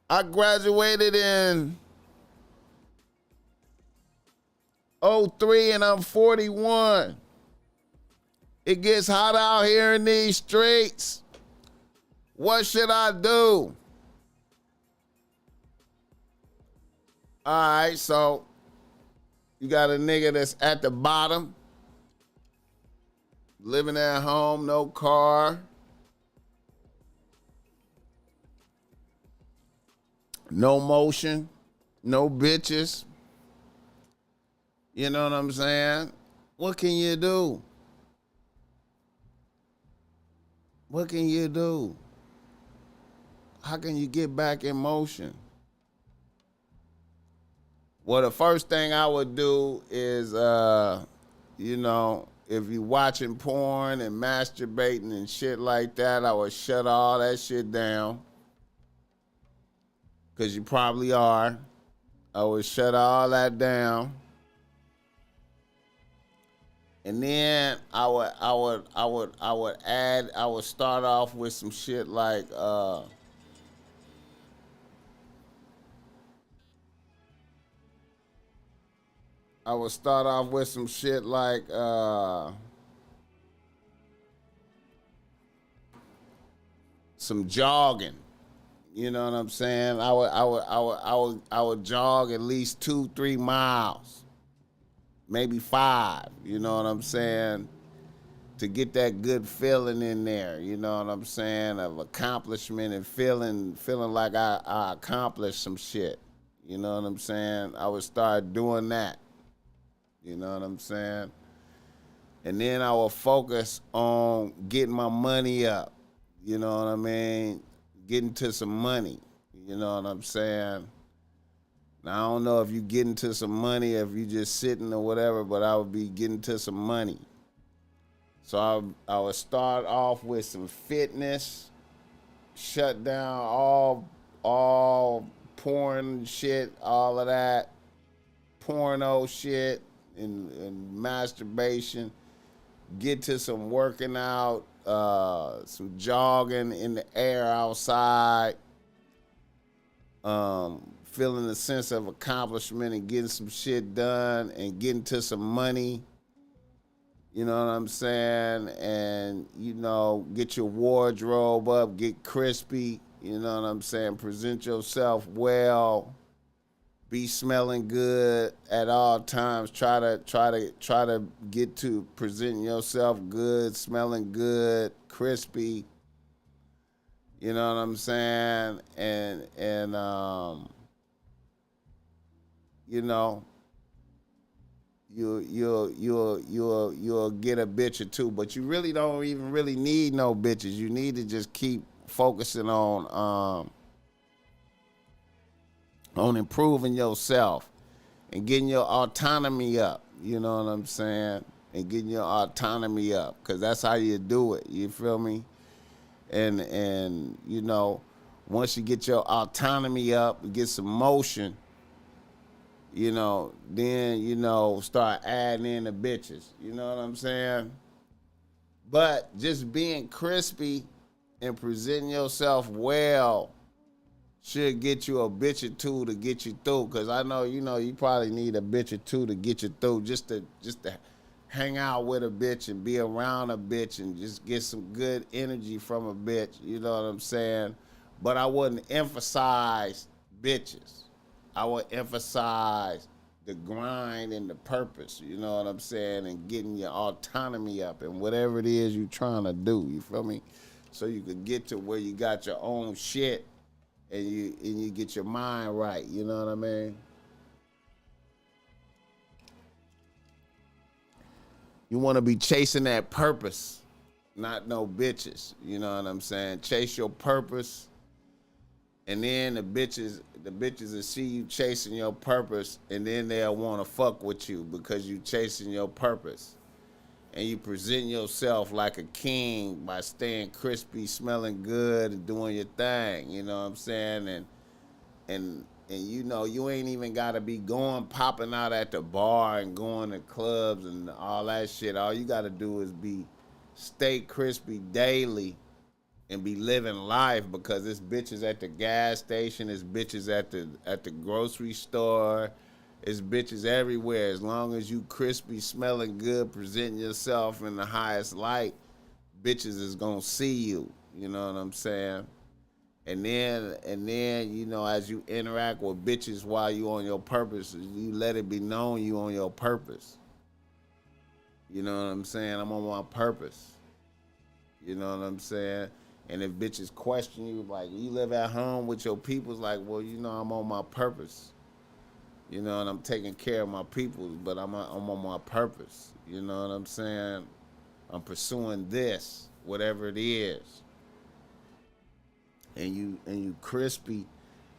I graduated in '03 and I'm 41. It gets hot out here in these streets. What should I do? All right, so you got a nigga that's at the bottom, living at home, no car, no motion, no bitches. You know what I'm saying? What can you do? What can you do? How can you get back in motion? Well, the first thing I would do is, you know, if you watching porn and masturbating and shit like that, I would shut all that shit down. Because you probably are. I would shut all that down. And then I would start off with some shit like some jogging. You know what I'm saying? I would jog at least 2-3 miles, maybe 5. You know what I'm saying? To get that good feeling in there. You know what I'm saying? Of accomplishment and feeling like I accomplished some shit. You know what I'm saying? I would start doing that. You know what I'm saying? And then I will focus on getting my money up. You know what I mean? Getting to some money. You know what I'm saying? Now, I don't know if you getting to some money, if you just sitting or whatever, but I would be getting to some money. So I would start off with some fitness, shut down all porn shit, all of that, porno shit, and masturbation. Get to some working out, some jogging in the air outside, feeling a sense of accomplishment and getting some shit done and getting to some money. You know what I'm saying? And, you know, get your wardrobe up, get crispy. You know what I'm saying? Present yourself well. Be smelling good at all times. Try to get to presenting yourself good, smelling good, crispy. You know what I'm saying? And you know, you'll get a bitch or two, but you really don't even really need no bitches. You need to just keep focusing on improving yourself and getting your autonomy up. You know what I'm saying? And getting your autonomy up, because that's how you do it. You feel me? And you know, once you get your autonomy up, you get some motion, you know, then, you know, start adding in the bitches. You know what I'm saying? But just being crispy and presenting yourself well should get you a bitch or two to get you through. Because I know, you know, you probably need a bitch or two to get you through, just to hang out with a bitch and be around a bitch and just get some good energy from a bitch. You know what I'm saying? But I wouldn't emphasize bitches. I would emphasize the grind and the purpose, you know what I'm saying, and getting your autonomy up and whatever it is you're trying to do, you feel me? So you could get to where you got your own shit and you get your mind right, you know what I mean? You want to be chasing that purpose, not no bitches, you know what I'm saying? Chase your purpose. And then the bitches will see you chasing your purpose, and then they'll want to fuck with you because you chasing your purpose. And you present yourself like a king by staying crispy, smelling good, and doing your thing. You know what I'm saying? And And you know, you ain't even gotta be going popping out at the bar and going to clubs and all that shit. All you gotta do is be stay crispy daily and be living life, because it's bitches at the gas station, it's bitches at the grocery store, it's bitches everywhere. As long as you crispy, smelling good, presenting yourself in the highest light, bitches is gonna see you. You know what I'm saying? And then, you know, as you interact with bitches while you on your purpose, you let it be known you on your purpose. You know what I'm saying? I'm on my purpose. You know what I'm saying? And if bitches question you, like, you live at home with your peoples, like, well, you know, I'm on my purpose. You know, and I'm taking care of my peoples, but I'm on my purpose. You know what I'm saying? I'm pursuing this, whatever it is. And you crispy.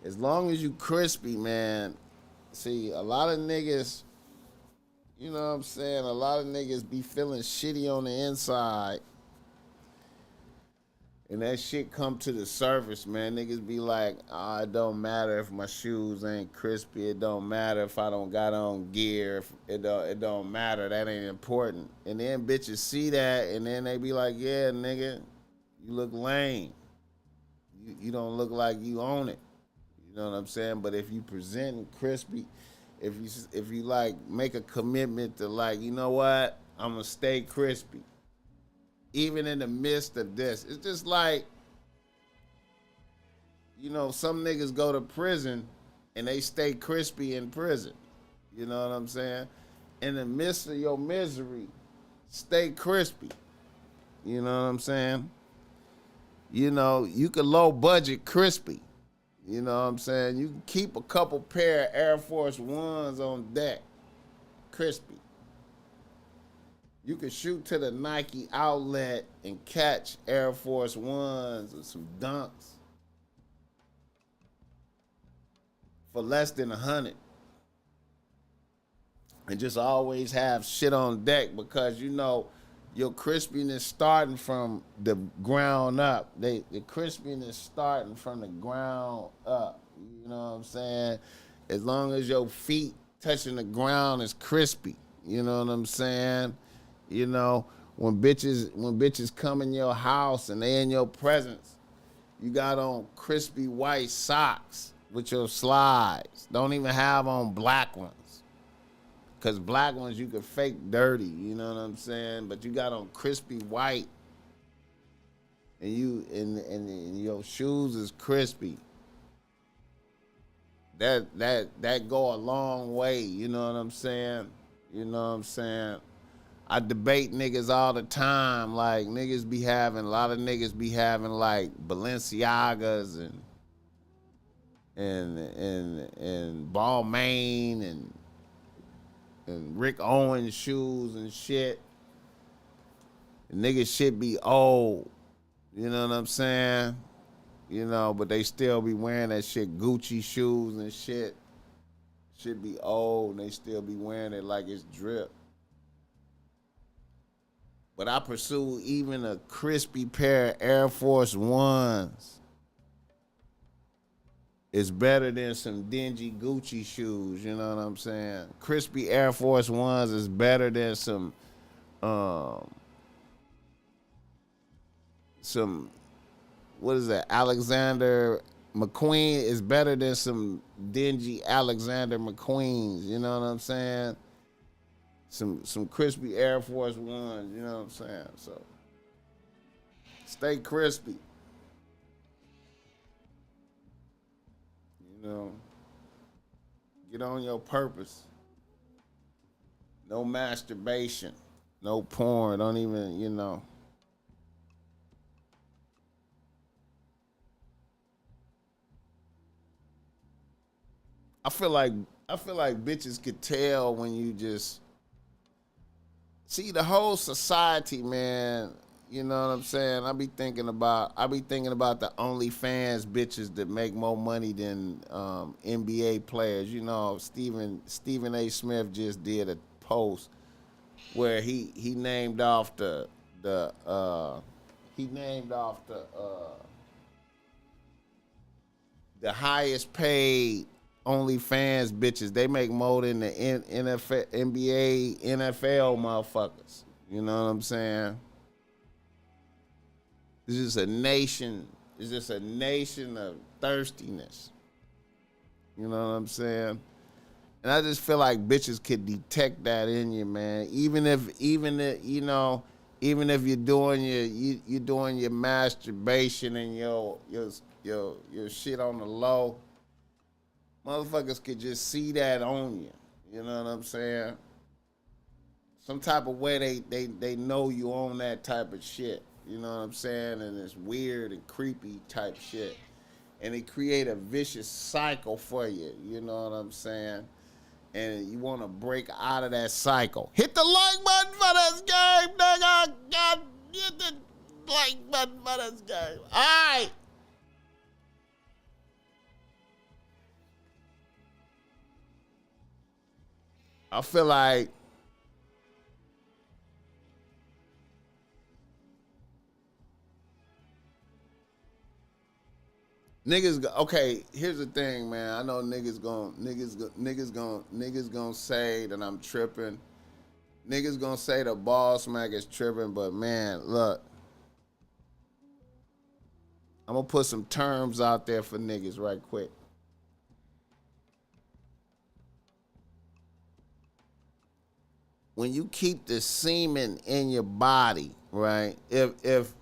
As long as you crispy, man. See, a lot of niggas, you know what I'm saying? A lot of niggas be feeling shitty on the inside. And that shit come to the surface, man. Niggas be like, oh, it don't matter if my shoes ain't crispy. It don't matter if I don't got on gear. It don't matter. That ain't important. And then bitches see that, and then they be like, yeah, nigga, you look lame. You don't look like you own it. You know what I'm saying? But if you present crispy, if you like make a commitment to, like, you know what, I'm gonna stay crispy. Even in the midst of this, it's just like, you know, some niggas go to prison and they stay crispy in prison. You know what I'm saying? In the midst of your misery, stay crispy. You know what I'm saying? You know, you can low budget crispy. You know what I'm saying? You can keep a couple pair of Air Force Ones on deck, crispy. You can shoot to the Nike outlet and catch Air Force Ones or some dunks for less than $100. And just always have shit on deck, because, you know, your crispiness starting from the ground up. The crispiness starting from the ground up. You know what I'm saying? As long as your feet touching the ground is crispy. You know what I'm saying? You know, when bitches come in your house and they in your presence, you got on crispy white socks with your slides. Don't even have on black ones. Because black ones you can fake dirty, you know what I'm saying? But you got on crispy white, and and your shoes is crispy. That go a long way, you know what I'm saying? You know what I'm saying? I debate niggas all the time. Like, a lot of niggas be having like Balenciagas and Balmain and Rick Owens shoes and shit. And niggas shit be old. You know what I'm saying? You know, but they still be wearing that shit, Gucci shoes and shit. Shit be old and they still be wearing it like it's drip. But I pursue even a crispy pair of Air Force Ones. It's better than some dingy Gucci shoes, you know what I'm saying? Crispy Air Force Ones is better than some what is that? Alexander McQueen is better than some dingy Alexander McQueens, you know what I'm saying? Some crispy Air Force Ones, you know what I'm saying? So stay crispy. You know, get on your purpose. No masturbation, no porn, don't even, you know. I feel like bitches could tell when you just see the whole society, man. You know what I'm saying? I be thinking about the OnlyFans bitches that make more money than NBA players. You know, Stephen A. Smith just did a post where he named off the highest paid OnlyFans bitches. They make more than the NFL, NBA, NFL motherfuckers. You know what I'm saying? It's just a nation. It's just a nation of thirstiness. You know what I'm saying? And I just feel like bitches could detect that in you, man. Even if you know, even if you're doing you're doing your masturbation and your shit on the low, motherfuckers could just see that on you. You know what I'm saying? Some type of way they know you on that type of shit. You know what I'm saying? And it's weird and creepy type shit. And it create a vicious cycle for you. You know what I'm saying? And you want to break out of that cycle. Hit the like button for this game, nigga. God, hit the like button for this game. All right. I feel like niggas. Okay, here's the thing, man. I know niggas gonna say that I'm tripping. Niggas gonna say the BossMack is tripping, but man, look, I'm gonna put some terms out there for niggas right quick. When you keep the semen in your body, right? If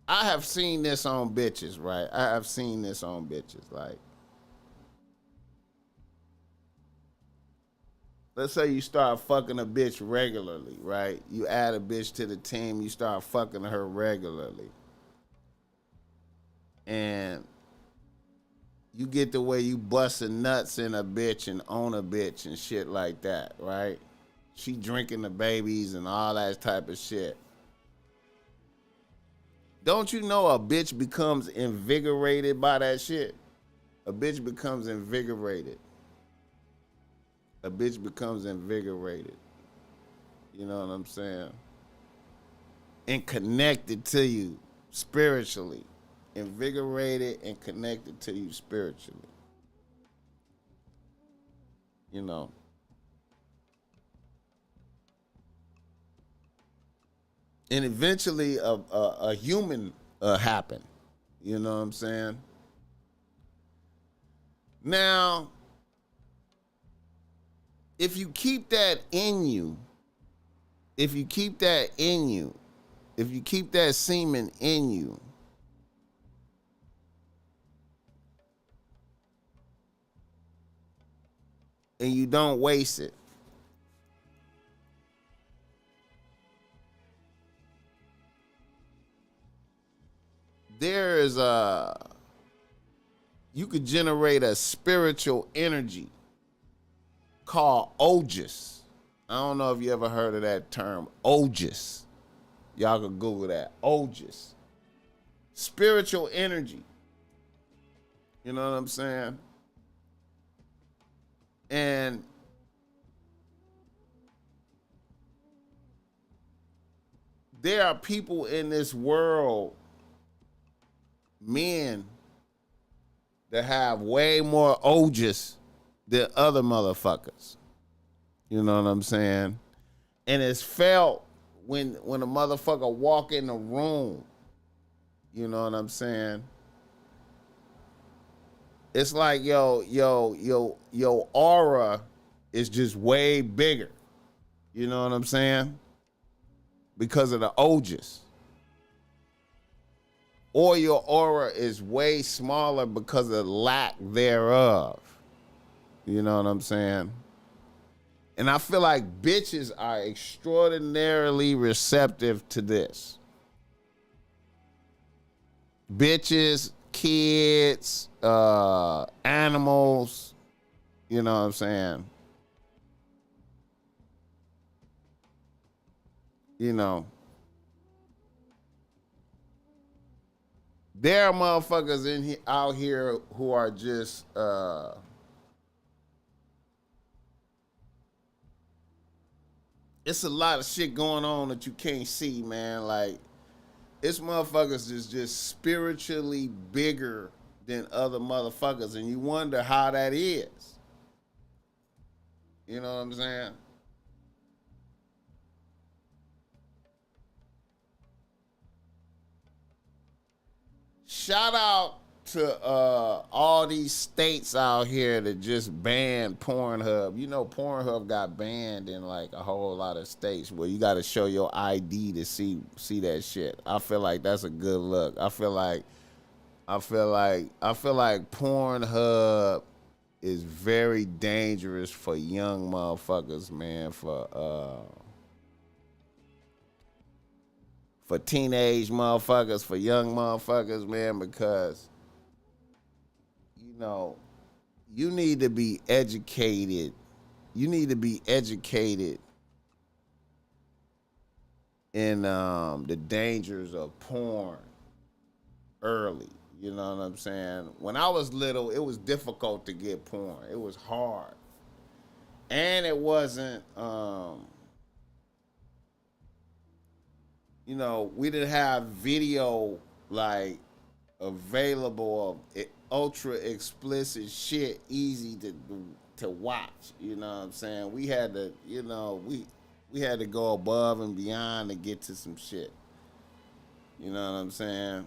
I have seen this on bitches, right? I have seen this on bitches. Like, let's say you start fucking a bitch regularly, right? You add a bitch to the team, you start fucking her regularly. And you get the way you busting nuts in a bitch and on a bitch and shit like that, right? She drinking the babies and all that type of shit. Don't you know a bitch becomes invigorated by that shit? A bitch becomes invigorated. A bitch becomes invigorated. You know what I'm saying? And connected to you spiritually. Invigorated and connected to you spiritually. You know. And eventually a human happen. You know what I'm saying? Now, if you keep that in you, if you keep that semen in you, and you don't waste it, there is you could generate a spiritual energy called ojas. I don't know if you ever heard of that term, ojas. Y'all could Google that, ojas. Spiritual energy. You know what I'm saying? And there are people in this world, men, that have way more ojas than other motherfuckers. You know what I'm saying? And it's felt when a motherfucker walk in the room. You know what I'm saying? It's like your aura is just way bigger. You know what I'm saying? Because of the ojas. Or your aura is way smaller because of lack thereof. You know what I'm saying? And I feel like bitches are extraordinarily receptive to this. Bitches, kids, animals, you know what I'm saying? You know. There are motherfuckers out here who are just it's a lot of shit going on that you can't see, man. Like, it's motherfuckers that's just spiritually bigger than other motherfuckers, and you wonder how that is. You know what I'm saying? Shout out to all these states out here that just banned Pornhub. You know, Pornhub got banned in like a whole lot of states where you got to show your ID to see that shit. I feel like that's a good look. I feel like Pornhub is very dangerous for young motherfuckers, man. For teenage motherfuckers, for young motherfuckers, man, because, you know, you need to be educated. You need to be educated in the dangers of porn early. You know what I'm saying? When I was little, it was difficult to get porn. It was hard. And it wasn't, you know, we didn't have video like available of ultra explicit shit easy to watch. You know what I'm saying? We had to, you know, we had to go above and beyond to get to some shit. You know what I'm saying?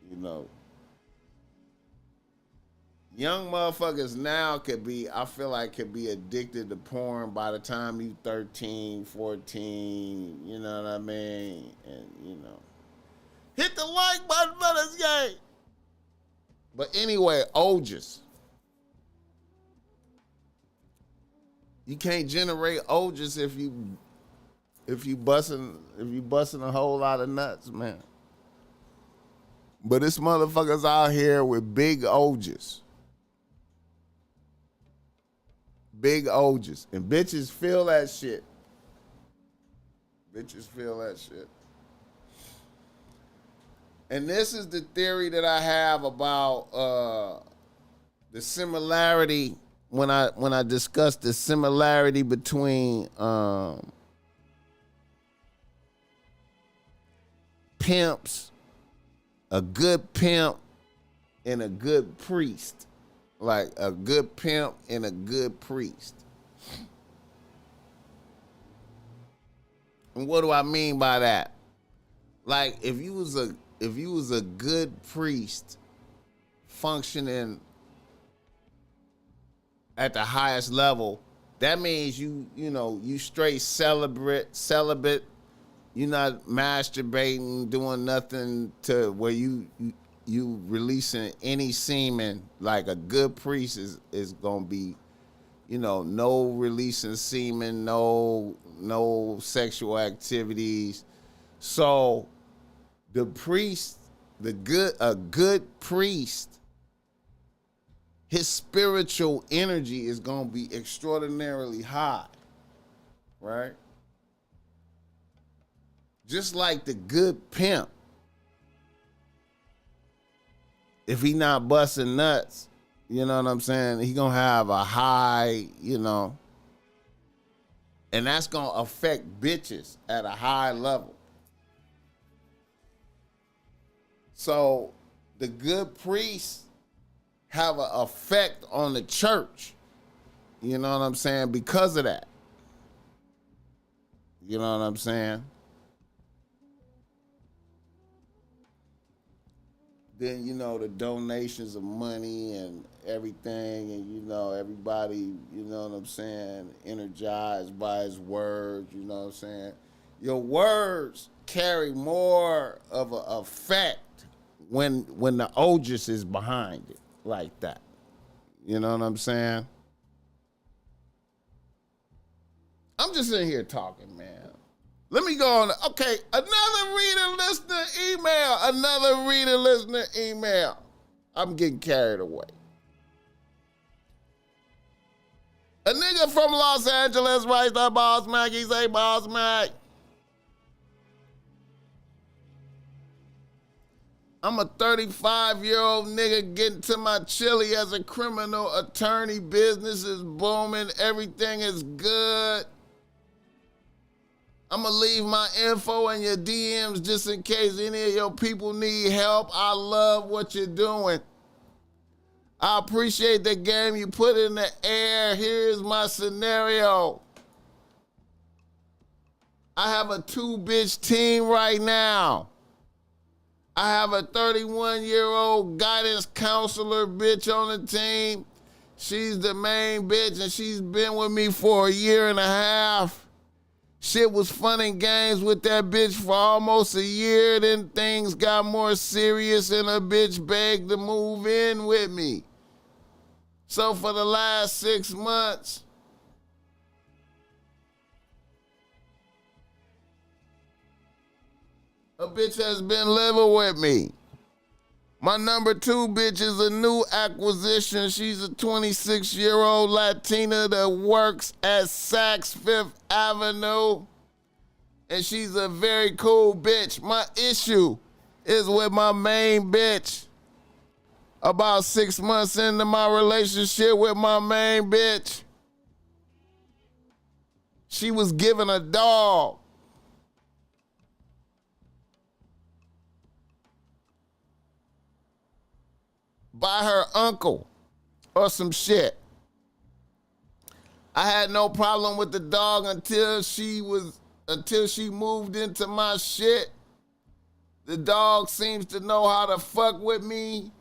You know, young motherfuckers now I feel like could be addicted to porn by the time you 13, 14, you know what I mean? And, you know, hit the like button for this game. But anyway, OGs. You can't generate OGs if you busting a whole lot of nuts, man. But this motherfuckers out here with big OGs. Big OGs. And bitches feel that shit. Bitches feel that shit. And this is the theory that I have about the similarity when I discuss the similarity between pimps, a good pimp and a good priest. Like a good pimp and a good priest. And what do I mean by that? Like if you was a good priest functioning at the highest level, that means you straight celibate. You're not masturbating, doing nothing to where you releasing any semen. Like a good priest is gonna be, no releasing semen, no sexual activities. So the priest, a good priest, his spiritual energy is gonna be extraordinarily high, right? Just like the good pimp. If he not busting nuts, you know what I'm saying? He gonna have a high, and that's gonna affect bitches at a high level. So the good priests have an effect on the church. You know what I'm saying? Because of that. You know what I'm saying? Then, the donations of money and everything, and, everybody, you know what I'm saying, energized by his words, you know what I'm saying? Your words carry more of an effect when the OGS is behind it like that. You know what I'm saying? I'm just in here talking, man. Let me go on. Okay, another reader listener email. I'm getting carried away. A nigga from Los Angeles writes to BossMack. He say, BossMack, I'm a 35-year-old nigga getting to my chili as a criminal attorney. Business is booming. Everything is good. I'm going to leave my info in your DMs just in case any of your people need help. I love what you're doing. I appreciate the game you put in the air. Here's my scenario. I have a 2-bitch team right now. I have a 31-year-old guidance counselor bitch on the team. She's the main bitch, and she's been with me for a year and a half. Shit was fun and games with that bitch for almost a year. Then things got more serious, and a bitch begged to move in with me. So for the last 6 months, a bitch has been living with me. My number 2 bitch is a new acquisition. She's a 26-year-old Latina that works at Saks Fifth Avenue. And she's a very cool bitch. My issue is with my main bitch. About 6 months into my relationship with my main bitch, she was given a dog. By her uncle or some shit. I had no problem with the dog until she moved into my shit. The dog seems to know how to fuck with me.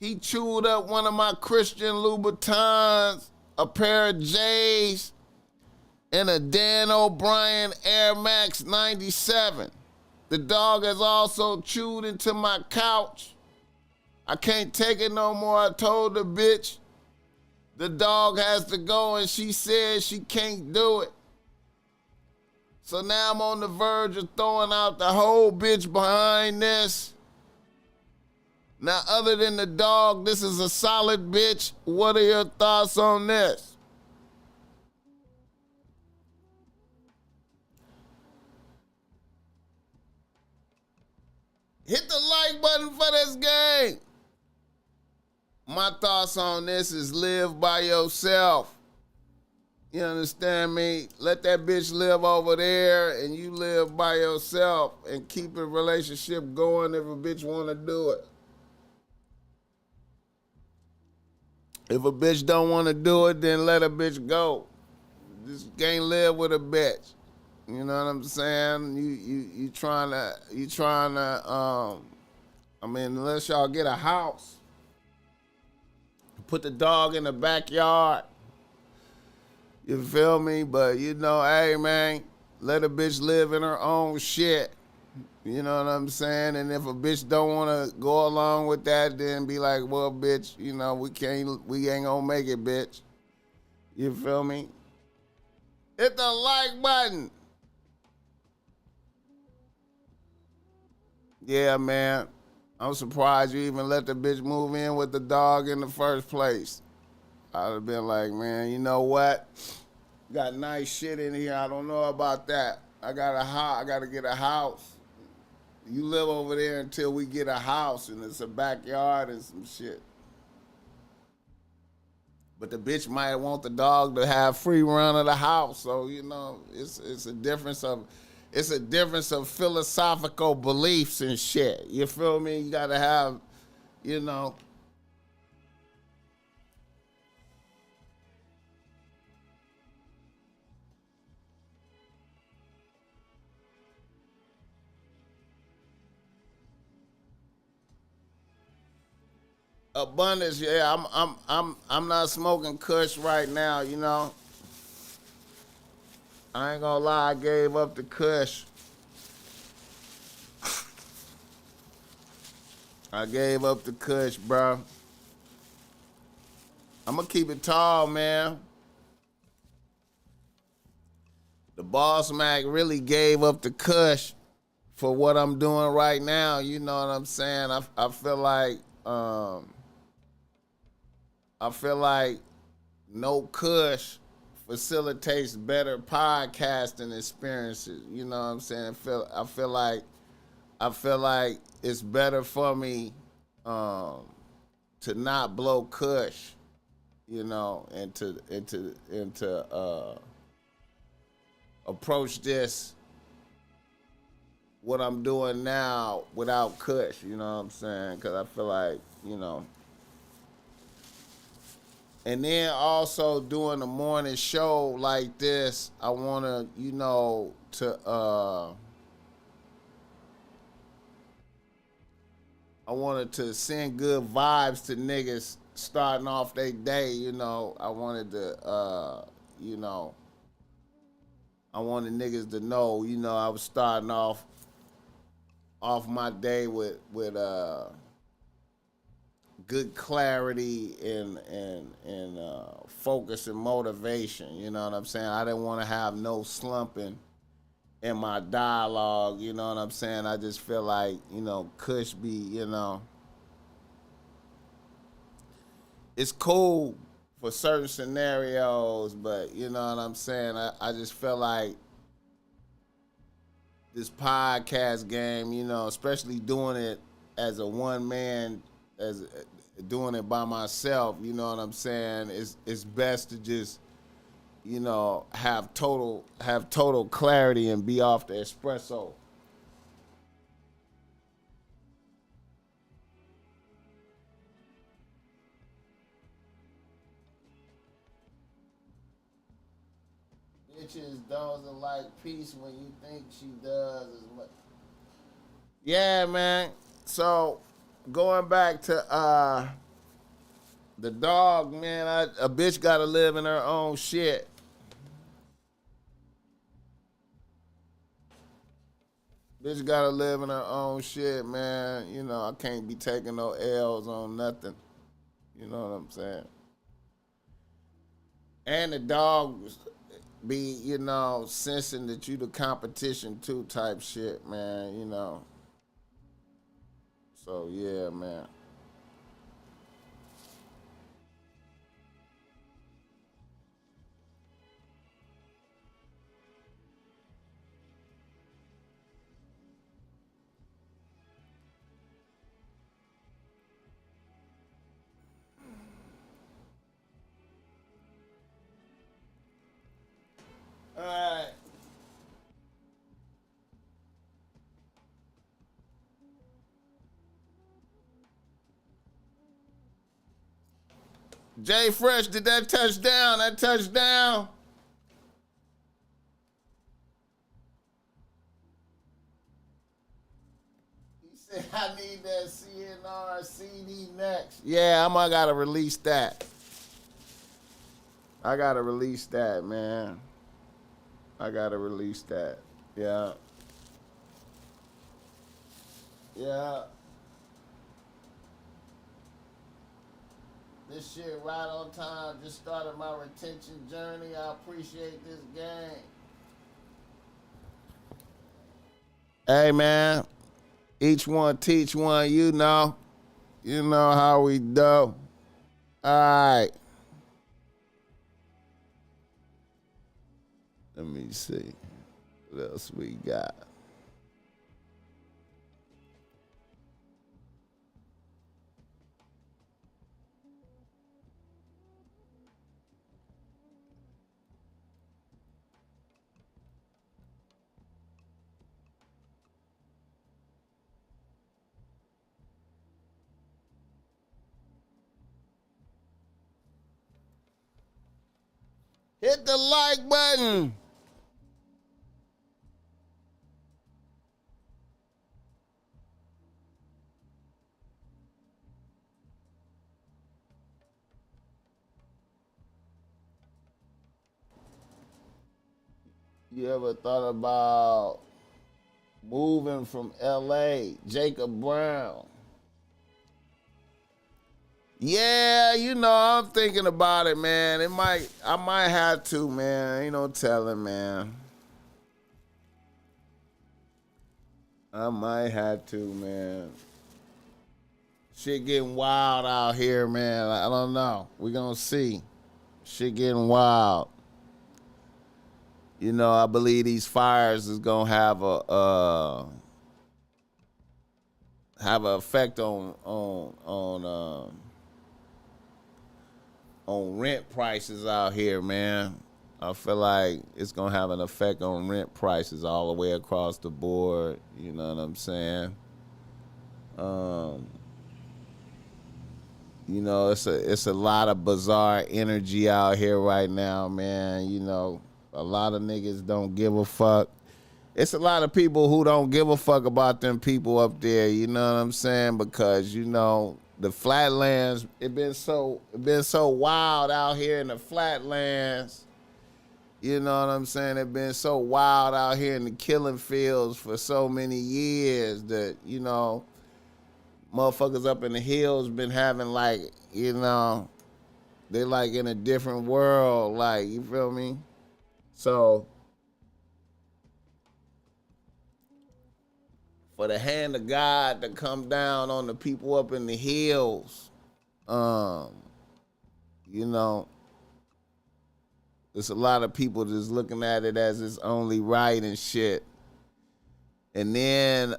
He chewed up one of my Christian Louboutins, a pair of J's, and a Dan O'Brien Air Max 97. The dog has also chewed into my couch. I can't take it no more. I told the bitch the dog has to go, and she said she can't do it. So now I'm on the verge of throwing out the whole bitch behind this. Now, other than the dog, this is a solid bitch. What are your thoughts on this? Hit the like button for this game. My thoughts on this is live by yourself. You understand me? Let that bitch live over there and you live by yourself and keep a relationship going if a bitch want to do it. If a bitch don't want to do it, then let a bitch go. Just can't live with a bitch. You know what I'm saying? You trying to I mean, unless y'all get a house, put the dog in the backyard. You feel me? But you know, hey man, let a bitch live in her own shit. You know what I'm saying? And if a bitch don't want to go along with that, then be like, well, bitch, you know, we ain't gonna make it, bitch. You feel me? Hit the like button. Yeah, man. I'm surprised you even let the bitch move in with the dog in the first place. I'd have been like, man, you know what? Got nice shit in here. I don't know about that. I got to get a house. You live over there until we get a house and it's a backyard and some shit. But the bitch might want the dog to have free run of the house. So, you know, it's a difference of philosophical beliefs and shit. You feel me? You gotta have, you know. Abundance, yeah. I'm not smoking Kush right now, you know. I ain't gonna lie, I gave up the Kush. I gave up the Kush, bro. I'm gonna keep it tall, man. The BossMack really gave up the Kush for what I'm doing right now. You know what I'm saying? I feel like no Kush facilitates better podcasting experiences. You know what I'm saying? I feel like it's better for me to not blow Kush, you know, and to approach this, what I'm doing now, without Kush. You know what I'm saying? Because I feel like, and then also doing a morning show like this, I want to, I wanted to send good vibes to niggas starting off their day. I wanted to, I wanted niggas to know, I was starting off my day with good clarity and focus and motivation. You know what I'm saying? I didn't want to have no slumping in my dialogue. You know what I'm saying? I just feel like, Kush be, it's cool for certain scenarios, but you know what I'm saying? I just feel like this podcast game, especially doing it as a one man, as doing it by myself, you know what I'm saying? It's best to just, have total clarity and be off the espresso. Bitches doesn't like peace when you think she does as much. Yeah, man. So going back to the dog, man, a bitch gotta live in her own shit. Bitch gotta live in her own shit, man. I can't be taking no L's on nothing. You know what I'm saying? And the dog be, sensing that you the competition too type shit, man. So yeah, man. All right. Jay Fresh, did that touchdown? That touchdown? He said, I need that CNR CD next. Yeah, I gotta release that. I gotta release that, man. I gotta release that. Yeah. Yeah. This shit right on time. Just started my retention journey. I appreciate this game. Hey, man. Each one teach one, you know. You know how we do. All right. Let me see what else we got. Hit the like button. You ever thought about moving from LA? Jacob Brown. Yeah, I'm thinking about it, man. I might have to, man. Ain't no telling, man. I might have to, man. Shit getting wild out here, man. I don't know. We gonna see. Shit getting wild. I believe these fires is gonna have an effect on rent prices out here, man. I feel like it's gonna have an effect on rent prices all the way across the board. You know what I'm saying? Um, it's a lot of bizarre energy out here right now, man. A lot of niggas don't give a fuck. It's a lot of people who don't give a fuck about them people up there. You know what I'm saying? Because the flatlands, it been so wild out here in the flatlands. You know what I'm saying? It been so wild out here in the killing fields for so many years that motherfuckers up in the hills been having they like in a different world, like, you feel me? So for the hand of God to come down on the people up in the hills, there's a lot of people just looking at it as it's only right and shit. And then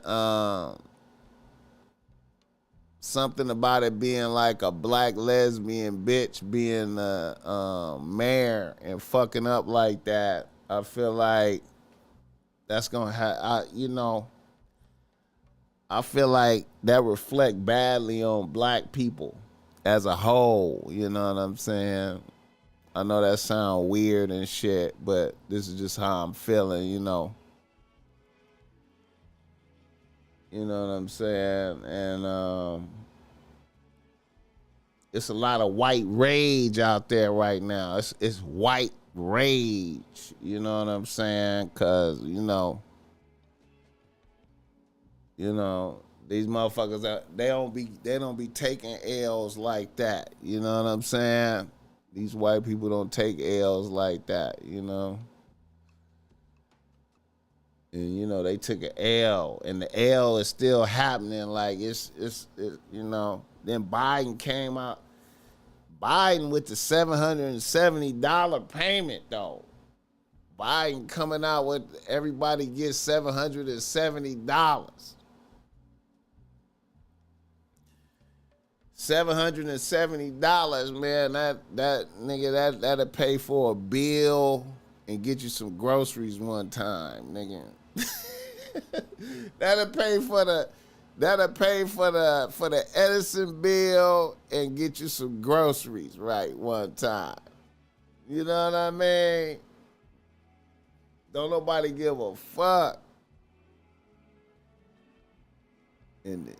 something about it being like a black lesbian bitch being the mayor and fucking up like that. I feel like that's gonna have, I feel like that reflect badly on black people as a whole. You know what I'm saying? I know that sound weird and shit, but this is just how I'm feeling. You know what I'm saying? And it's a lot of white rage out there right now. It's white rage. You know what I'm saying? Cause these motherfuckers they don't be taking L's like that. You know what I'm saying? These white people don't take L's like that. And they took an L, and the L is still happening. Like it's Then Biden came out. Biden with the $770 payment though. Biden coming out with everybody gets $770. $770, man. That nigga that'll pay for a bill and get you some groceries one time, nigga. That'll pay for the Edison bill and get you some groceries right one time. You know what I mean? Don't nobody give a fuck. And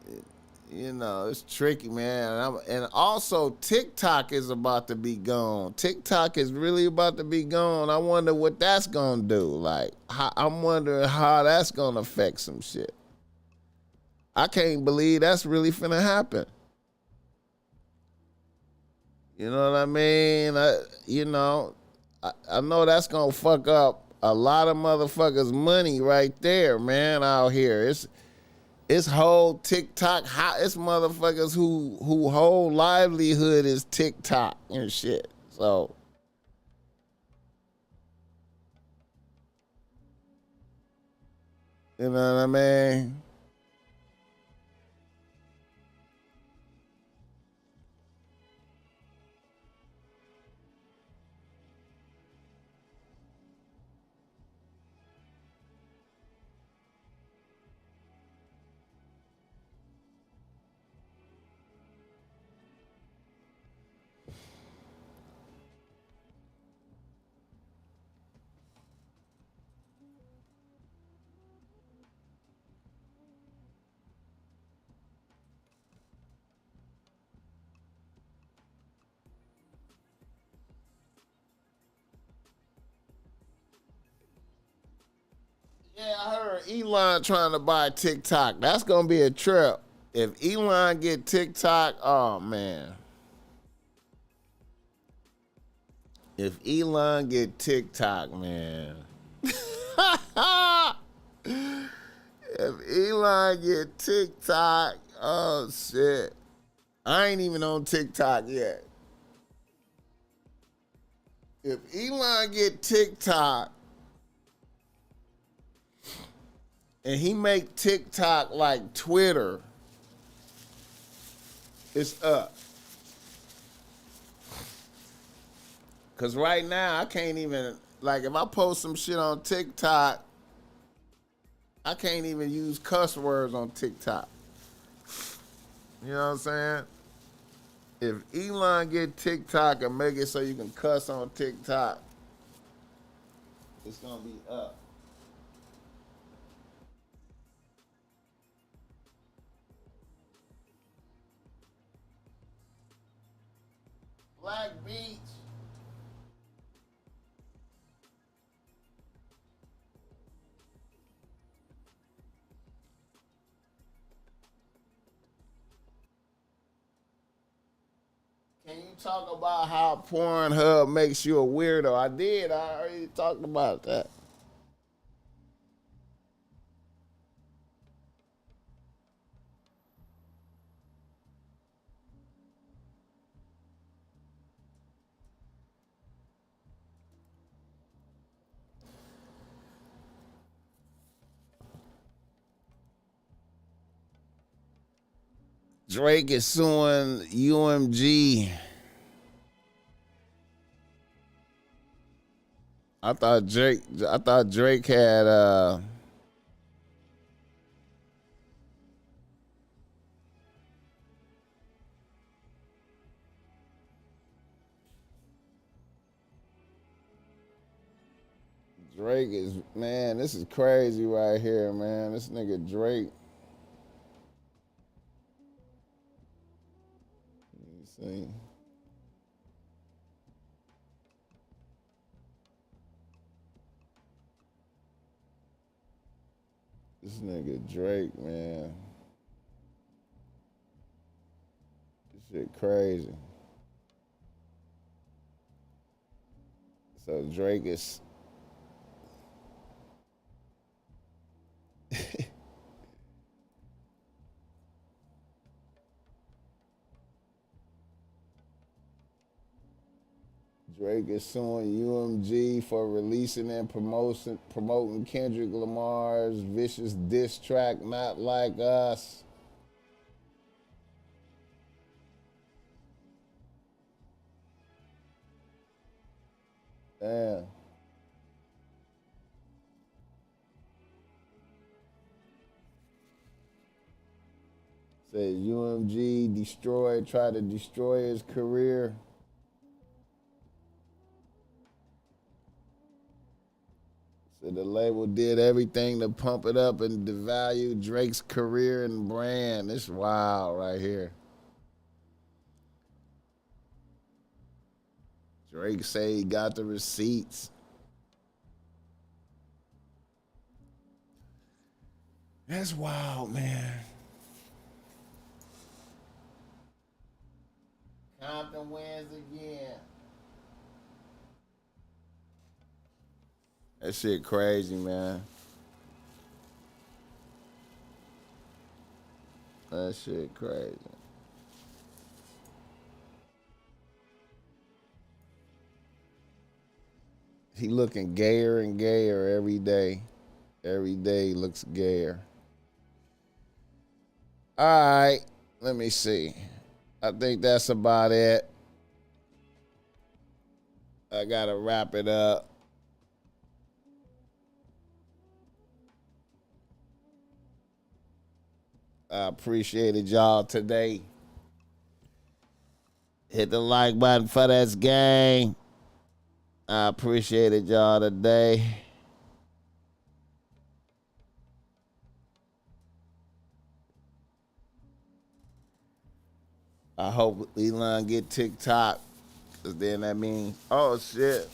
it's tricky, man. And also TikTok is about to be gone. TikTok is really about to be gone. I wonder what that's gonna do. Like, I'm wondering how that's gonna affect some shit. I can't believe that's really finna happen. You know what I mean? I know that's gonna fuck up a lot of motherfuckers' money right there, man, out here. It's whole TikTok, it's motherfuckers who whole livelihood is TikTok and shit. So you know what I mean? Yeah, I heard Elon trying to buy TikTok. That's gonna be a trip. If Elon get TikTok, oh man. If Elon get TikTok, man. If Elon get TikTok, oh shit. I ain't even on TikTok yet. If Elon get TikTok and he make TikTok like Twitter, it's up. Cause right now I can't even Like if I post some shit on TikTok, I can't even use cuss words on TikTok. You know what I'm saying? If Elon get TikTok and make it so you can cuss on TikTok, it's gonna be up. Black Beach. Can you talk about how Pornhub makes you a weirdo? I did. I already talked about that. Drake is suing UMG. I thought Drake had Drake is, man, this is crazy right here, man. This nigga Drake. Let me see. This nigga Drake, man. This shit crazy. So Drake is Drake is suing UMG for releasing and promoting Kendrick Lamar's vicious diss track, Not Like Us. Damn. Says UMG tried to destroy his career. So the label did everything to pump it up and devalue Drake's career and brand. It's wild right here. Drake say he got the receipts. That's wild, man. Compton wins again. That shit crazy, man. That shit crazy. He looking gayer and gayer every day. Every day he looks gayer. All right, let me see. I think that's about it. I gotta wrap it up. I appreciated y'all today. Hit the like button for this game. I appreciated y'all today. I hope Elon get TikTok, cause then that means, oh shit,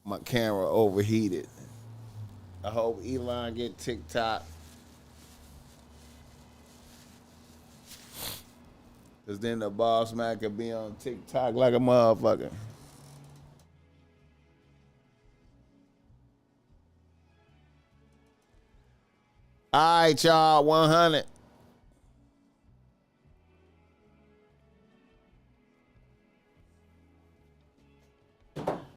my camera overheated. I hope Elon get TikTok, cause then the BossMack could be on TikTok like a motherfucker. All right, y'all, 100.